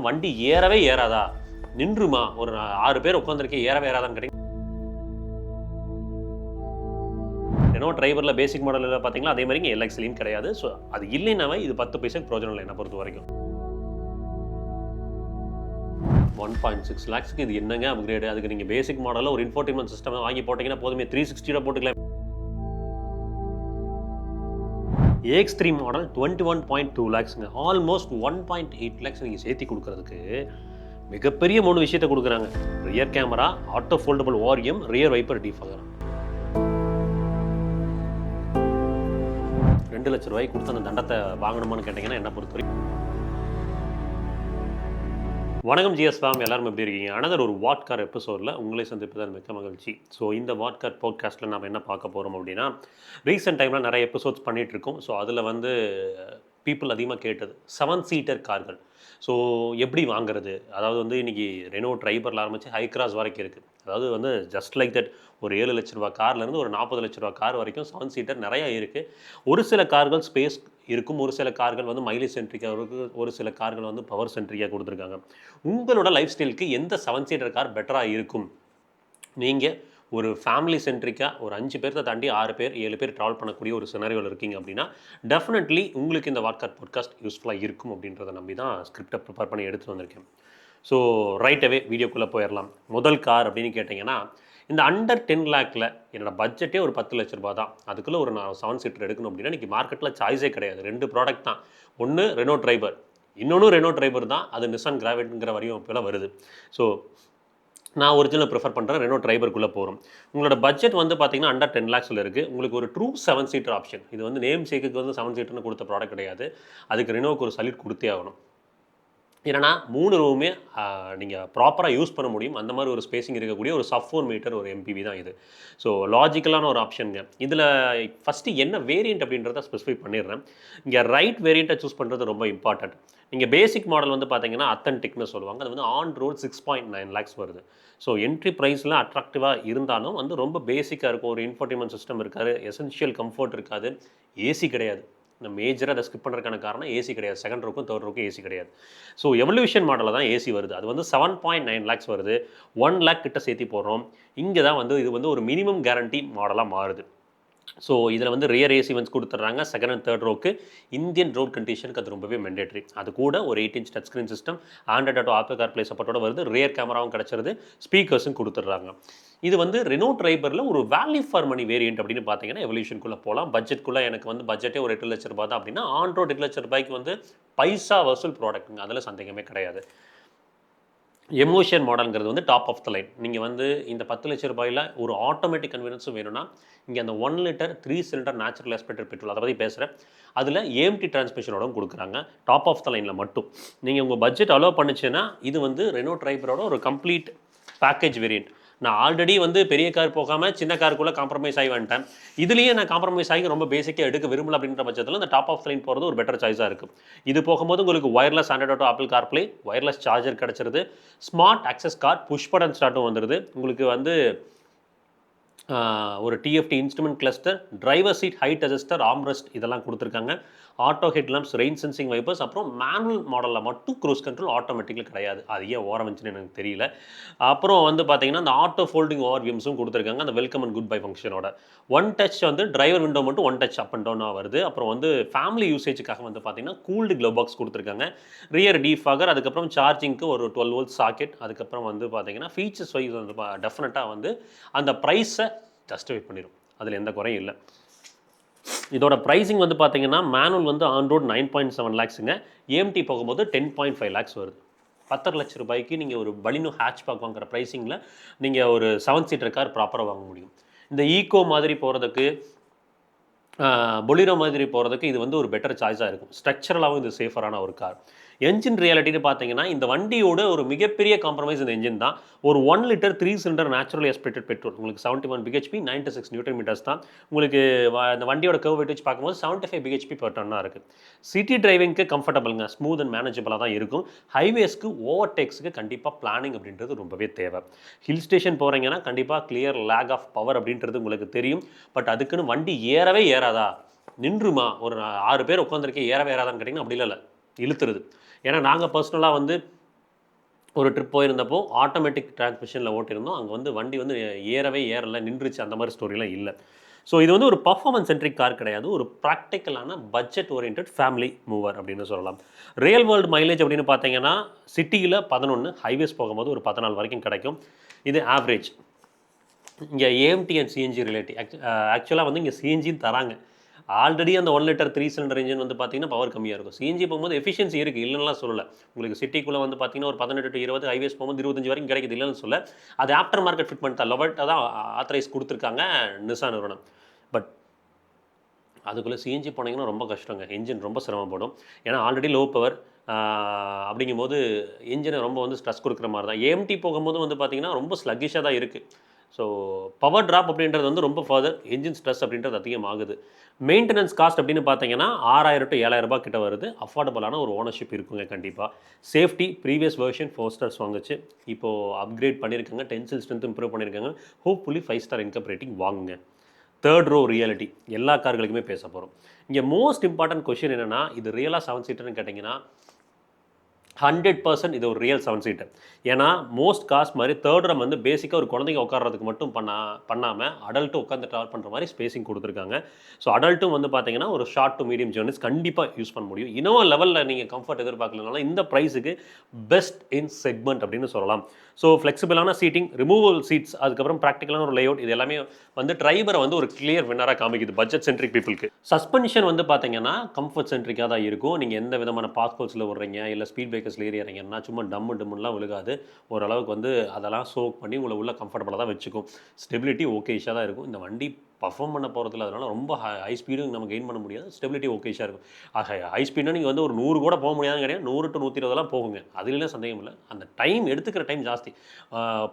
வண்டி ஏறவே ஏறாதா, நின்றுமா, ஒரு 6 பேர் உட்காந்துருக்கே ஏறவே ஏறாதான்னு கேட்டீங்க. ரெனோ டிரைவரில் பேசிக் மாடலில் பார்த்தீங்கன்னா அதே மாதிரி எல்எக்ஸ்லையும் கிடையாது. ஸோ அது இல்லைனாவே இது 10 பைசாக்கு பிரோஜனம் இல்லை என்னை பொறுத்த வரைக்கும். 1.6 lakhsக்கு இது என்னங்க அப்கிரேடு? அதுக்கு நீங்கள் பேசிக் மாடலில் ஒரு இன்ஃபோர்டைன்மெண்ட் சிஸ்டம் வாங்கி போட்டிங்கன்னா போதுமே, 360 போட்டுக்கலாம். AX3 மாடல் 21.2 lakhsங்க, ஆல்மோஸ்ட் 1.8 lakhs நீங்கள் சேர்த்தி கொடுக்குறதுக்கு மிகப்பெரிய 3 விஷயத்தை கொடுக்குறாங்க. Rear camera, auto foldable ORVM, rear wiper defogger. 2 லட்ச ரூபாய்க்கு கொடுத்து அந்த தண்டத்தை வாங்கணுமான்னு கேட்டிங்கன்னா என்ன பொறுத்தவரைக்கும். வணக்கம் ஜிஎஸ் ஃபேம், எல்லாரும் எப்படி இருக்கீங்க? அனதர் ஒரு வாட்கார் எபிசோடில் உங்களை சந்திப்பதால் மிக்க மகிழ்ச்சி. ஸோ இந்த வாட்கார் பாட்காஸ்ட்டில் நம்ம என்ன பார்க்க போகிறோம் அப்படின்னா, ரீசெண்ட் டைமில் நிறைய எபிசோட்ஸ் பண்ணிகிட்ருக்கோம். ஸோ அதில் வந்து பீப்புள் அதிகமாக கேட்டது 7 சீட்டர் கார்கள். ஸோ எப்படி வாங்குறது? அதாவது வந்து இன்றைக்கி ரெனோ ட்ரைபரில் ஆரம்பித்து ஹை கிராஸ் வரைக்கும் இருக்குது. அதாவது வந்து ஜஸ்ட் லைக் தட் ஒரு 7 லட்ச ரூபா கார்லேருந்து ஒரு 40 லட்ச ரூபா கார் வரைக்கும் 7 சீட்டர் நிறையா இருக்குது. ஒரு சில கார்கள் ஸ்பேஸ் இருக்கும், ஒரு சில கார்கள் வந்து மைலேஜ் சென்ட்ரிக்காக இருக்குது, ஒரு சில கார்கள் வந்து பவர் சென்ட்ரிக்காக கொடுத்துருக்காங்க. உங்களோட லைஃப் ஸ்டைலுக்கு எந்த 7 சீட்டர் கார் பெட்டராக இருக்கும்? நீங்கள் ஒரு ஃபேமிலி சென்ட்ரிக்காக ஒரு 5 பேர்த்தை தாண்டி 6 பேர் 7 பேர் ட்ராவல் பண்ணக்கூடிய ஒரு சினாரியோவில் இருக்கீங்க அப்படின்னா டெஃபினெட்லி உங்களுக்கு இந்த வாட்கார் பாட்காஸ்ட் யூஸ்ஃபுல்லாக இருக்கும் அப்படின்றத நம்பி தான் ஸ்கிரிப்டை ப்ரிப்பேர் பண்ணி எடுத்துகிட்டு வந்திருக்கேன். ஸோ ரைட்டவே வீடியோக்குள்ளே போயிடலாம். முதல் கார் அப்படின்னு கேட்டிங்கன்னா, இந்த அண்டர் 10 lakhல என்னோடய பட்ஜெட்டே ஒரு 10 லட்ச ரூபா தான். அதுக்குள்ளே ஒரு நான் 7 சீட்டர் எடுக்கணும் அப்படின்னா இன்றைக்கி மார்க்கெட்டில் சாய்ஸே கிடையாது. 2 ப்ராடக்ட் தான். ஒன்று ரெனோ ட்ரைபர், இன்னொன்று ரெனோ ட்ரைபர் தான். அது நிசான் கிராவிட்ங்கிற வரையும் இப்போலாம் வருது. ஸோ நான் ஒரிஜினல் ப்ரிஃபர் பண்ணுறேன், ரெனோ ட்ரைபருக்குள்ளே போகிறோம். உங்களோட பட்ஜெட் வந்து பார்த்தீங்கன்னா அண்டர் 10 lakhsல இருக்குது. உங்களுக்கு ஒரு ட்ரூ 7 சீட்டர் ஆப்ஷன். இது வந்து நேம் சேக்குக்கு வந்து 7 சீட்டர்னு கொடுத்த ப்ராடக்ட் கிடையாது. அதுக்கு ரெனோவுக்கு ஒரு சல்யூட் கொடுத்தே ஆகணும். ஏன்னா 3 ரூமே நீங்கள் ப்ராப்பராக யூஸ் பண்ண முடியும். அந்த மாதிரி ஒரு ஸ்பேசிங் இருக்கக்கூடிய ஒரு சப் 4 மீட்டர் ஒரு எம்பிவி தான் இது. ஸோ லாஜிக்கலான ஒரு ஆப்ஷனுங்க. இதில் ஃபஸ்ட்டு என்ன வேரியண்ட் அப்படின்றத ஸ்பெசிஃபை பண்ணிடுறேன். இங்கே ரைட் வேரியண்ட்டை சூஸ் பண்ணுறது ரொம்ப இம்பார்ட்டன்ட். நீங்கள் பேசிக் மாடல் வந்து பார்த்தீங்கன்னா அத்தன்டிக்னு சொல்லுவாங்க. அது வந்து ஆன் ரோட் 6.9 lakhs வருது. ஸோ என்ட்ரி ப்ரைஸில் அட்ராக்டிவாக இருந்தாலும் வந்து ரொம்ப பேசிக்காக இருக்கும். ஒரு இன்ஃபோர்டைன்மெண்ட் சிஸ்டம் இருக்காது, எசென்ஷியல் கம்ஃபர்ட் இருக்காது, ஏசி கிடையாது. இந்த மேஜராக அதை ஸ்கிப் பண்ணுறதுக்கான காரணம் ஏசி கிடையாது. செகண்ட் ரோக்கும் தேர்ட் ரோக்கும் ஏசி கிடையாது. ஸோ எவல்யூஷன் மாடலில் தான் ஏசி வருது. அது வந்து 7.9 lakhs வருது. 1 lakh கிட்ட சேர்த்தி போடுறோம். இங்கே தான் வந்து இது வந்து ஒரு மினிமம் கேரண்டி மாடலாக மாறுது. ஸோ இதில் வந்து ரியர் ஏசி வந்து கொடுத்துட்றாங்க. செகண்ட் அண்ட் தேர்ட் ரோக்கு இந்தியன் ரோட் கண்டிஷனுக்கு அது ரொம்பவே மெண்டேட்ரி. அது கூட ஒரு 8 inch touch screen system, Android Auto Apple CarPlay சப்போர்ட்டோட வருது. ரியர் கேமராவும் கிடச்சிருது, ஸ்பீக்கர்ஸும் கொடுத்துட்றாங்க. இது வந்து ரெனோ ட்ரைபரில் ஒரு வேல்யூ ஃபார் மணி வேரியன்ட் அப்படின்னு பார்த்தீங்கன்னா எவல்யூஷனுக்குள்ளே போகலாம். பட்ஜெட்குள்ளே எனக்கு வந்து பட்ஜெட்டே ஒரு 8 லட்ச ரூபா தான் அப்படின்னா ஆன் ரோட் 8 லட்ச ரூபாய்க்கு வந்து பைசா வசூல் ப்ராடக்ட்டுங்க, அதில் சந்தேகமே கிடையாது. எமோஷன் மாடல்ங்கிறது வந்து டாப் ஆஃப் த லைன். நீங்கள் வந்து இந்த 10 லட்ச ரூபாயில் ஒரு ஆட்டோமேட்டிக் கன்வீனியன்ஸும் வேணும்னா இங்கே அந்த 1 litre 3 cylinder natural aspirated petrol, அதை பற்றி பேசுகிறேன். அதில் ஏஎம்டி டிரான்ஸ்மிஷனோடவும் கொடுக்குறாங்க டாப் ஆஃப் த லைனில் மட்டும். நீங்கள் உங்கள் பட்ஜெட் அலோவ் பண்ணுச்சுன்னா இது வந்து ரெனோ ட்ரைபரோட ஒரு கம்ப்ளீட் பேக்கேஜ் வேரியன்ட். நான் ஆல்ரெடி வந்து பெரிய கார் போகாமல் சின்ன காருக்குள்ளே காம்ப்ரமைஸ் ஆகி வந்துட்டேன். இதுலேயே நான் காம்ப்ரமைஸ் ஆகி ரொம்ப பேசிக்காக எடுக்க விரும்பல அப்படின்ற பட்சத்தில் இந்த டாப் ஆஃப் லைன் போகிறது ஒரு பெட்டர் சாய்ஸாக இருக்குது. இது போகும்போது உங்களுக்கு wireless Android Auto Apple CarPlay, wireless charger கிடச்சிருது, smart access card, push button ஸ்டார்ட்டும் வந்துடுது. உங்களுக்கு வந்து ஒரு TFT instrument cluster, driver seat height adjuster, armrest இதெல்லாம் கொடுத்துருக்காங்க. Auto headlamps, rain sensing wipers, அப்புறம் மேனுவல் மாடலில் மட்டும் க்ரூஸ் கண்ட்ரோல், ஆட்டோமேட்டிக்கில் கிடையாது. அது ஏன் ஓரம் வந்துச்சுன்னு எனக்கு தெரியல. அப்புறம் வந்து பார்த்தீங்கன்னா அந்த ஆட்டோ ஃபோல்டிங் ஓஆர்விஎம்ஸும் கொடுத்துருக்காங்க அந்த வெல்கம் அண்ட் குட் பை ஃபங்க்ஷனோட. 1 டச் வந்து டிரைவர் விண்டோ மட்டும் 1 டச் அப் அண்ட் டவுனாக வருது. அப்புறம் வந்து ஃபேமிலி யூசேஜுக்காக வந்து பார்த்தீங்கன்னா கூல்டு க்ளோ பாக்ஸ் கொடுத்துருக்காங்க, ரியர் டிஃபாகர், அதுக்கப்புறம் சார்ஜிங்க்கு ஒரு 12 வோல்ட் சாக்கெட். அதுக்கப்புறம் வந்து பார்த்தீங்கன்னா ஃபீச்சர்ஸ் வைஸ் வந்து டெஃபினட்டாக வந்து அந்த ப்ரைஸை ஜஸ்டிஃபை பண்ணிடும். அதில் எந்த குறையும் இல்லை. இதோட ப்ரைஸிங் வந்து பார்த்தீங்கன்னா மேனுவல் வந்து ஆன் ரோட் 9.7 lakhsங்க, ஏஎம்டி போகும்போது 10.5 lakhs வருது. 10 லட்ச ரூபாய்க்கு நீங்கள் ஒரு பலினோ ஹேட்ச்பேக் வாங்குற ப்ரைஸிங்கில் நீங்கள் ஒரு 7 சீட்டர் கார் ப்ராப்பராக வாங்க முடியும். இந்த ஈகோ மாதிரி போகிறதுக்கு, பொலிரோ மாதிரி போகிறதுக்கு இது வந்து ஒரு பெட்டர் சாய்ஸாக இருக்கும். ஸ்ட்ரக்சரலாகவும் இது சேஃபரான ஒரு கார். என்ஜின் ரியாலிட்டின்னு பார்த்தீங்கன்னா இந்த வண்டியோட ஒரு மிகப்பெரிய காம்ப்ரமைஸ் இந்த என்ஜின் தான். ஒரு 1 litre 3 cylinder natural aspirated petrol, உங்களுக்கு 71 பிஹெச்பி, 96 நியூட்டன் மீட்டர்ஸ் தான். உங்களுக்கு இந்த வண்டியோட கர்வ் வெயிட்டேஜ் பார்க்கும்போது 75 பிஹெச்பி பெர் டன்னாக இருக்குது. சிட்டி டிரைவிங்க்கு கம்ஃபர்டபுளுங்க, ஸ்மூத் அண்ட் மேனேஜபிளாக தான் இருக்கும். ஹைவேஸ்க்கு ஓவர்டேக்ஸுக்கு கண்டிப்பாக பிளானிங் அப்படின்றது ரொம்பவே தேவை. ஹில் ஸ்டேஷன் போகிறீங்கன்னா கண்டிப்பாக கிளியர் லேக் ஆஃப் பவர் அப்படின்றது உங்களுக்கு தெரியும். பட் அதுக்குன்னு வண்டி ஏறவே ஏறாதா, நின்றுமா, ஒரு 6 பேர் உட்காந்துருக்கே ஏறவே ஏறாதான்னு கேட்டிங்கன்னா அப்படி இல்லை, இழுத்துருது. ஏன்னா நாங்கள் பர்சனலாக வந்து ஒரு ட்ரிப் போயிருந்தப்போ ஆட்டோமேட்டிக் டிரான்ஸ்மிஷனில் ஓட்டியிருந்தோம். அங்கே வந்து வண்டி வந்து ஏறலை, நின்றுச்சு, அந்த மாதிரி ஸ்டோரிலாம் இல்லை. ஸோ இது வந்து ஒரு பர்ஃபார்மன்ஸ் சென்ட்ரிக் கார் கிடையாது. ஒரு ப்ராக்டிக்கலான பட்ஜெட் ஓரியன்டட் ஃபேமிலி மூவர் அப்படின்னு சொல்லலாம். ரியல் வேர்ல்டு மைலேஜ் அப்படின்னு பார்த்தீங்கன்னா சிட்டியில் 11, ஹைவேஸ் போகும்போது ஒரு 14 வரைக்கும் கிடைக்கும். இது ஆவரேஜ். இங்கே ஏஎம்டி அண்ட் சிஎன்ஜி ரிலேட்டிவ் ஆக்சுவலாக வந்து இங்கே சிஎன்ஜின்னு தராங்க. ஆல்ரெடி அந்த 1 லிட்டர் 3 சிலிண்டர் இன்ஜின் வந்து பார்த்தீங்கன்னா பவர் கம்மியாக இருக்கும். சிஎன்ஜி போகும்போது எஃபிஷியன்சி இருக்குது, இல்லைன்னா சொல்லலை. உங்களுக்கு சிட்டிக்குள்ளே வந்து பார்த்தீங்கன்னா ஒரு 18 to 20, ஹைவேஸ் போகும்போது 25 வரைக்கும் கிடைக்குது, இல்லைன்னு சொல்ல. அது ஆஃப்டர் மார்க்கெட் ஃபிட்மெண்ட் தான், லெவல்ட்டாக தான் ஆத்தரைஸ் கொடுத்துருக்காங்க நிசான் நிறுவனம். பட் அதுக்குள்ளே சிஎன்ஜி போனீங்கன்னா ரொம்ப கஷ்டங்க. இன்ஜின் ரொம்ப சிரமப்படும். ஏன்னா ஆல்ரெடி லோ பவர் அப்படிங்கும்போது இன்ஜினை ரொம்ப வந்து ஸ்ட்ரெஸ் கொடுக்குற மாதிரி தான். ஏஎம்டி போகும்போது வந்து பார்த்தீங்கன்னா ரொம்ப ஸ்லக்கிஷாக தான் இருக்குது. ஸோ பவர் ட்ராப் அப்படின்றது வந்து ரொம்ப ஃபர்தர், என்ஜின் ஸ்ட்ரெஸ் அப்படின்றது அதிகமாகுது. மெயின்டெனன்ஸ் காஸ்ட் அப்படின்னு பார்த்தீங்கன்னா 6000 to 7000 ரூபாய் கிட்ட வருது. அஃபோர்டபுளான ஒரு ஓனர்ஷிப் இருக்குங்க கண்டிப்பாக. சேஃப்டி ப்ரீவியஸ் வெர்ஷன் 4 ஸ்டார்ஸ் வாங்குச்சு, இப்போது அப்கிரேட் பண்ணியிருக்காங்க, டென்சில் ஸ்ட்ரென்த் இம்ப்ரூவ் பண்ணியிருக்காங்க. ஹோப்ஃபுல்லி 5 ஸ்டார் இன்கம் ரேட்டிங் வாங்குங்க. தேர்ட் ரோ ரியாலிட்டி எல்லா கார்களுக்குமே பேச போகிறோம். இங்கே மோஸ்ட் இம்பார்ட்டன்ட் கொஷின் என்னென்னா, இது ரியலாக 7 சீட்டர்னு கேட்டிங்கன்னா 100% இது ஒரு ரியல் 7 சீட்டர். ஏன்னா மோஸ்ட் கார்ஸ் மாதிரி தேர்ட் ரம் வந்து பேசிக்காக ஒரு குழந்தைங்க உட்கார்றதுக்கு மட்டும் பண்ணாமல் அடல்ட்டும் உட்காந்து ட்ராவல் பண்ணுற மாதிரி ஸ்பேசிங் கொடுத்துருக்காங்க. ஸோ அடல்ட்டும் வந்து பார்த்தீங்கன்னா ஒரு ஷார்ட் டு மீடியம் ஜேர்னிஸ் கண்டிப்பாக யூஸ் பண்ண முடியும். இன்னும் லெவலில் நீங்கள் கம்ஃபர்ட் எதிர்பார்க்கலனால இந்த ப்ரைஸுக்கு பெஸ்ட் இன் செக்மெண்ட் அப்படின்னு சொல்லலாம். ஸோ ஃப்ளெக்சிபிளான சீட்டிங், ரிமூவல் சீட்ஸ், அதுக்கப்புறம் ப்ராக்டிக்கலான ஒரு லேஅவுட், இது எல்லாமே வந்து டிரைவரை வந்து ஒரு கிளியர் வின்னராக காமிக்குது பட்ஜெட் சென்ட்ரிக் பீப்புளுக்கு. சஸ்பென்ஷன் வந்து பார்த்தீங்கன்னா கம்ஃபர்ட் சென்ட்ரிக்காக தான் இருக்கும். நீங்கள் எந்த விதமான பாஸ்கோல்ஸில் விடுறீங்க இல்லை ஸ்பீட் பிரேக்கர்ஸில் ஏறிறீங்கன்னா சும்மா டம்முலாம் விழுகாது. ஓரளவுக்கு வந்து அதெல்லாம் சோக் பண்ணி உங்களை உள்ள கம்ஃபர்டபுளாக தான் வச்சுக்கும். ஸ்டெபிலிட்டி ஓகேஷாக தான் இருக்கும். இந்த வண்டி பர்ஃபார்ம் பண்ண போகிறதுல அதனால ரொம்ப ஹை ஸ்பீடும் நம்ம கெயின் பண்ண முடியாது. ஸ்டெபிலிட்டி ஓகேஷாக இருக்கும். ஹை ஸ்பீட்னா நீங்கள் வந்து ஒரு 100 கூட போக முடியாதுன்னு கிடையாது. 100 to 120 போகுங்க, அதுலாம் சந்தேகம் இல்லை. அந்த டைம் எடுத்துக்கிற டைம் ஜாஸ்தி.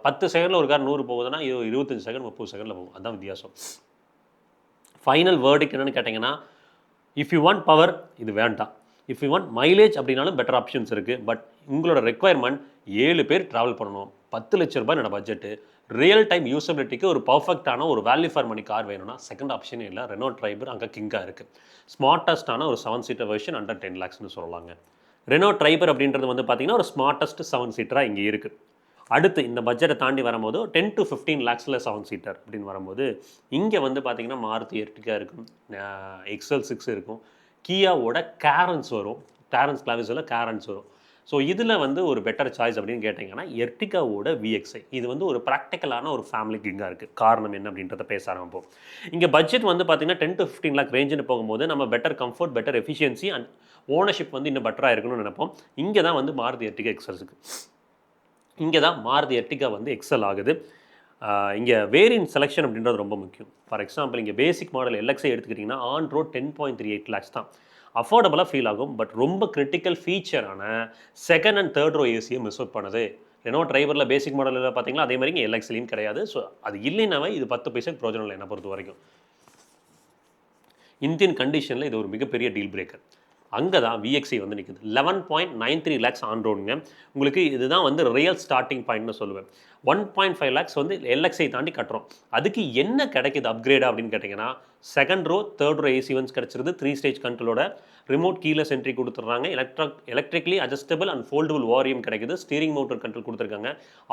10 செகண்டில் ஒரு கார் 100 போகுதுன்னா 25 செகண்ட் 30 செகண்டில் போகும். அதுதான் வித்தியாசம். ஃபைனல் வேர்டிக் என்னென்னு கேட்டிங்கன்னா, இஃப் யூ வாண்ட் பவர் இது வேண்டாம். இஃப் யூ வாண்ட் மைலேஜ் அப்படின்னாலும் பெட்டர் ஆப்ஷன்ஸ் இருக்குது. பட் உங்களோட ரெக்குவயர்மெண்ட் 7 பேர் ட்ராவல் பண்ணணும், 10 லட்ச ரூபாய் என்னோட பட்ஜெட்டு, ரியல் டைம் யூசபிலிட்டிக்கு ஒரு பர்ஃபெக்டான ஒரு வேல்யூ ஃபார் மணி கார் வேணும்னா செகண்ட் ஆப்ஷனே இல்லை. ரெனோ ட்ரைபர் அங்கே கிங்காக இருக்குது. ஸ்மார்ட்டஸ்டான ஒரு 7 சீட்டர் வெர்ஷன் அண்டர் 10 lakhsனு சொல்லலாங்க. ரெனோ ட்ரைபர் அப்படின்றது வந்து பார்த்தீங்கன்னா ஒரு ஸ்மார்ட்டஸ்ட் 7 சீட்டராக இங்கே இருக்குது. அடுத்து இந்த பட்ஜெட்டை தாண்டி வரும்போது 10 to 15 lakhsல 7 சீட்டர் அப்படின்னு வரும்போது இங்கே வந்து பார்த்தீங்கன்னா மாருதி எர்டிகா இருக்கும், XL6 இருக்கும், கியாவோட கேரன்ஸ் வரும், டாரன்ஸ் கிளாவிஸில் கேரன்ஸ் வரும். ஸோ இதில் வந்து ஒரு பெட்டர் சாய்ஸ் அப்படின்னு கேட்டிங்கன்னா எர்டிகாவோட VXi இது வந்து ஒரு ப்ராக்டிக்கலான ஒரு ஃபேமிலி கிங்காக இருக்குது. காரணம் என்ன அப்படின்றத பேச ஆரம்பிப்போம். இங்கே பட்ஜெட் வந்து பார்த்தீங்கன்னா 10 to 15 lakh ரேஞ்சுன்னு போகும்போது நம்ம better comfort, better efficiency and ownership வந்து இன்னும் பெட்டராக இருக்கணும்னு நினைப்போம். இங்கே தான் வந்து மாருதி எர்டிகா எக்ஸல்ஸுக்கு இங்கே தான் மாருதி எர்டிகா வந்து எக்ஸல் ஆகுது. இங்கே வேரியன்ட் செலெக்ஷன் அப்படின்றது ரொம்ப முக்கியம். ஃபார் எக்ஸாம்பிள் இங்கே பேசிக் மாடல் LXi எடுத்துக்கிட்டிங்கன்னா ஆன் ரோட் 10.38 lakhs தான். அஃபோர்டபுளாக ஃபீல் ஆகும். பட் ரொம்ப கிரிட்டிக்கல் ஃபீச்சரான செகண்ட் அண்ட் தேர்ட் ரோ ஏசியை மிஸ் அவுட் பண்ணுது. ரெனோ டிரைவரில் பேசிக் மாடலில் பார்த்தீங்களா அதே மாதிரி இங்கே LXiலையும் கிடையாது. ஸோ அது இல்லைனாவே இது 10 பைசாக்கு பிரோஜனம் இல்லை என்னை பொறுத்த வரைக்கும். இந்தியன் கண்டிஷனில் இது ஒரு மிகப்பெரிய டீல் பிரேக்கர். அங்கே தான் VXi வந்து நிற்குது. 11.93 lakhs ஆன் ரோடுங்க. உங்களுக்கு இதுதான் வந்து ரியல் ஸ்டார்டிங் பாயிண்ட்னு சொல்லுவேன். 1.5 lakhs வந்து LXi தாண்டி கட்டுறோம். அதுக்கு என்ன கிடைக்குது அப்கிரேடாக அப்படின்னு கேட்டிங்கன்னா second row third row AC ones கிடச்சிருது. 3 ஸ்டேஜ் கண்ட்ரோலோட ரிமோட் கீலெஸ் என்ட்ரி கொடுத்துட்றாங்க. Electrically adjustable and foldable ORVM கிடைக்குது. ஸ்டீரிங் மவுண்டர் கண்ட்ரோல் கொடுத்துருக்காங்க.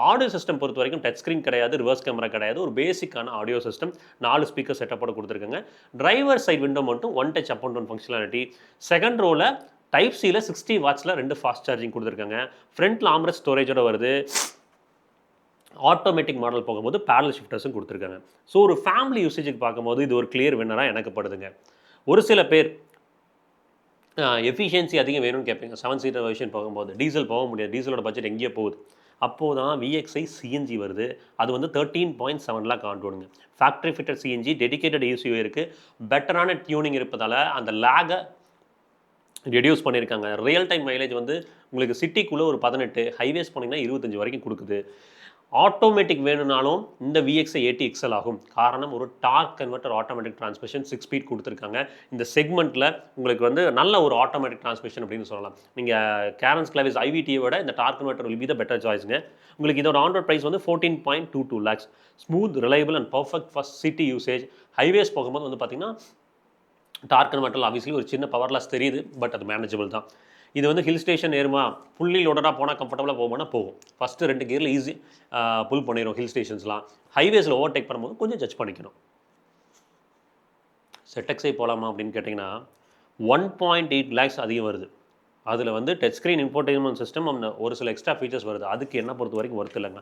ஆடியோ சிஸ்டம் பொறுத்த வரைக்கும் டச் ஸ்க்ரீன் கிடையாது, ரிவர்ஸ் கேமரா கிடையாது. ஒரு பேசிக்கான ஆடியோ சிஸ்டம் 4 ஸ்பீக்கர் செட்டப்போட கொடுத்துருக்காங்க. டிரைவர் சைட் விண்டோ மட்டும் one touch up and down functionality. Second ரோவில் டைப் சியில் 60 wattsல 2 ஃபாஸ்ட் சார்ஜிங் கொடுத்துருக்காங்க. ஃப்ரண்ட்டில் ஆம்ரெஸ்ட் ஸ்டோரேஜோட வருது. ஆட்டோமேட்டிக் மாடல் போகும்போது பேடல் ஷிஃப்டர்ஸும் கொடுத்துருக்காங்க. ஸோ ஒரு ஃபேமிலி யூசேஜுக்கு பார்க்கும்போது இது ஒரு கிளியர் வின்னராக எனக்கு படுதுங்க. ஒரு சில பேர் எஃபிஷியன்சி அதிகம் வேணும்னு கேட்பீங்க. 7 சீட்டர் வெர்ஷன் போகும்போது டீசல் போக முடியாது, டீசலோட பட்ஜெட் எங்கேயோ போகுது. அப்போது தான் VXi CNG வருது. அது வந்து 13.7 lakh ஆன் ரோடுங்க. Factory fitted CNG, dedicated ECU இருக்குது. பெட்டரான டியூனிங் இருப்பதால் அந்த லேகை ரெடியூஸ் பண்ணியிருக்காங்க. ரியல் டைம் மைலேஜ் வந்து உங்களுக்கு சிட்டிக்குள்ளே ஒரு 18, ஹைவேஸ் போனீங்கன்னா 25 வரைக்கும் கொடுக்குது. ஆட்டோமேட்டிக் வேணும்னாலும் இந்த VXi AT XL ஆகும். காரணம் ஒரு dark converter automatic transmission 6 speed கொடுத்துருக்காங்க. இந்த செக்மெண்ட்டில் உங்களுக்கு வந்து நல்ல ஒரு ஆட்டோமேட்டிக் டிரான்ஸ்மிஷன் அப்படின்னு சொல்லலாம். நீங்கள் கேரன்ஸ் கிளாவிஸ் IVT விட இந்த torque converter will be the better சாய்ஸுங்க. உங்களுக்கு இதோட ஆன் ரோட் ப்ரைஸ் வந்து 14.22 lakhs. Smooth, reliable and perfect for city usage. Highways போகும்போது வந்து பார்த்தீங்கன்னா டார்க் கன்வெர்ட்டர் ஆப்வியஸ்லி ஒரு சின்ன பவர் லாஸ் தெரியுது. பட் அது மேனேஜபிள் தான். இது வந்து ஹில் ஸ்டேஷன் ஏறுமா ஃபுல்லி லோடடாக போனால் கம்ஃபர்டபுளாக போகும்னா போகும். ஃபஸ்ட்டு 2 கியரில் ஈஸி புல் பண்ணிடும் ஹில் ஸ்டேஷன்ஸ்லாம். ஹைவேஸில் ஓவர்டேக் பண்ணும்போது கொஞ்சம் ஜட்ஜ் பண்ணிக்கணும். ZXi போகலாமா அப்படின்னு கேட்டிங்கன்னா 1.8 lakhs அதிகம் வருது. அதில் வந்து டச் ஸ்க்ரீன் இன்ஃபோடெயின்மெண்ட் சிஸ்டம் ஒரு சில எக்ஸ்ட்ரா ஃபீச்சர்ஸ் வருது. அதுக்கு என்ன பொறுத்த வரைக்கும் ஒர்த் இல்லைங்க.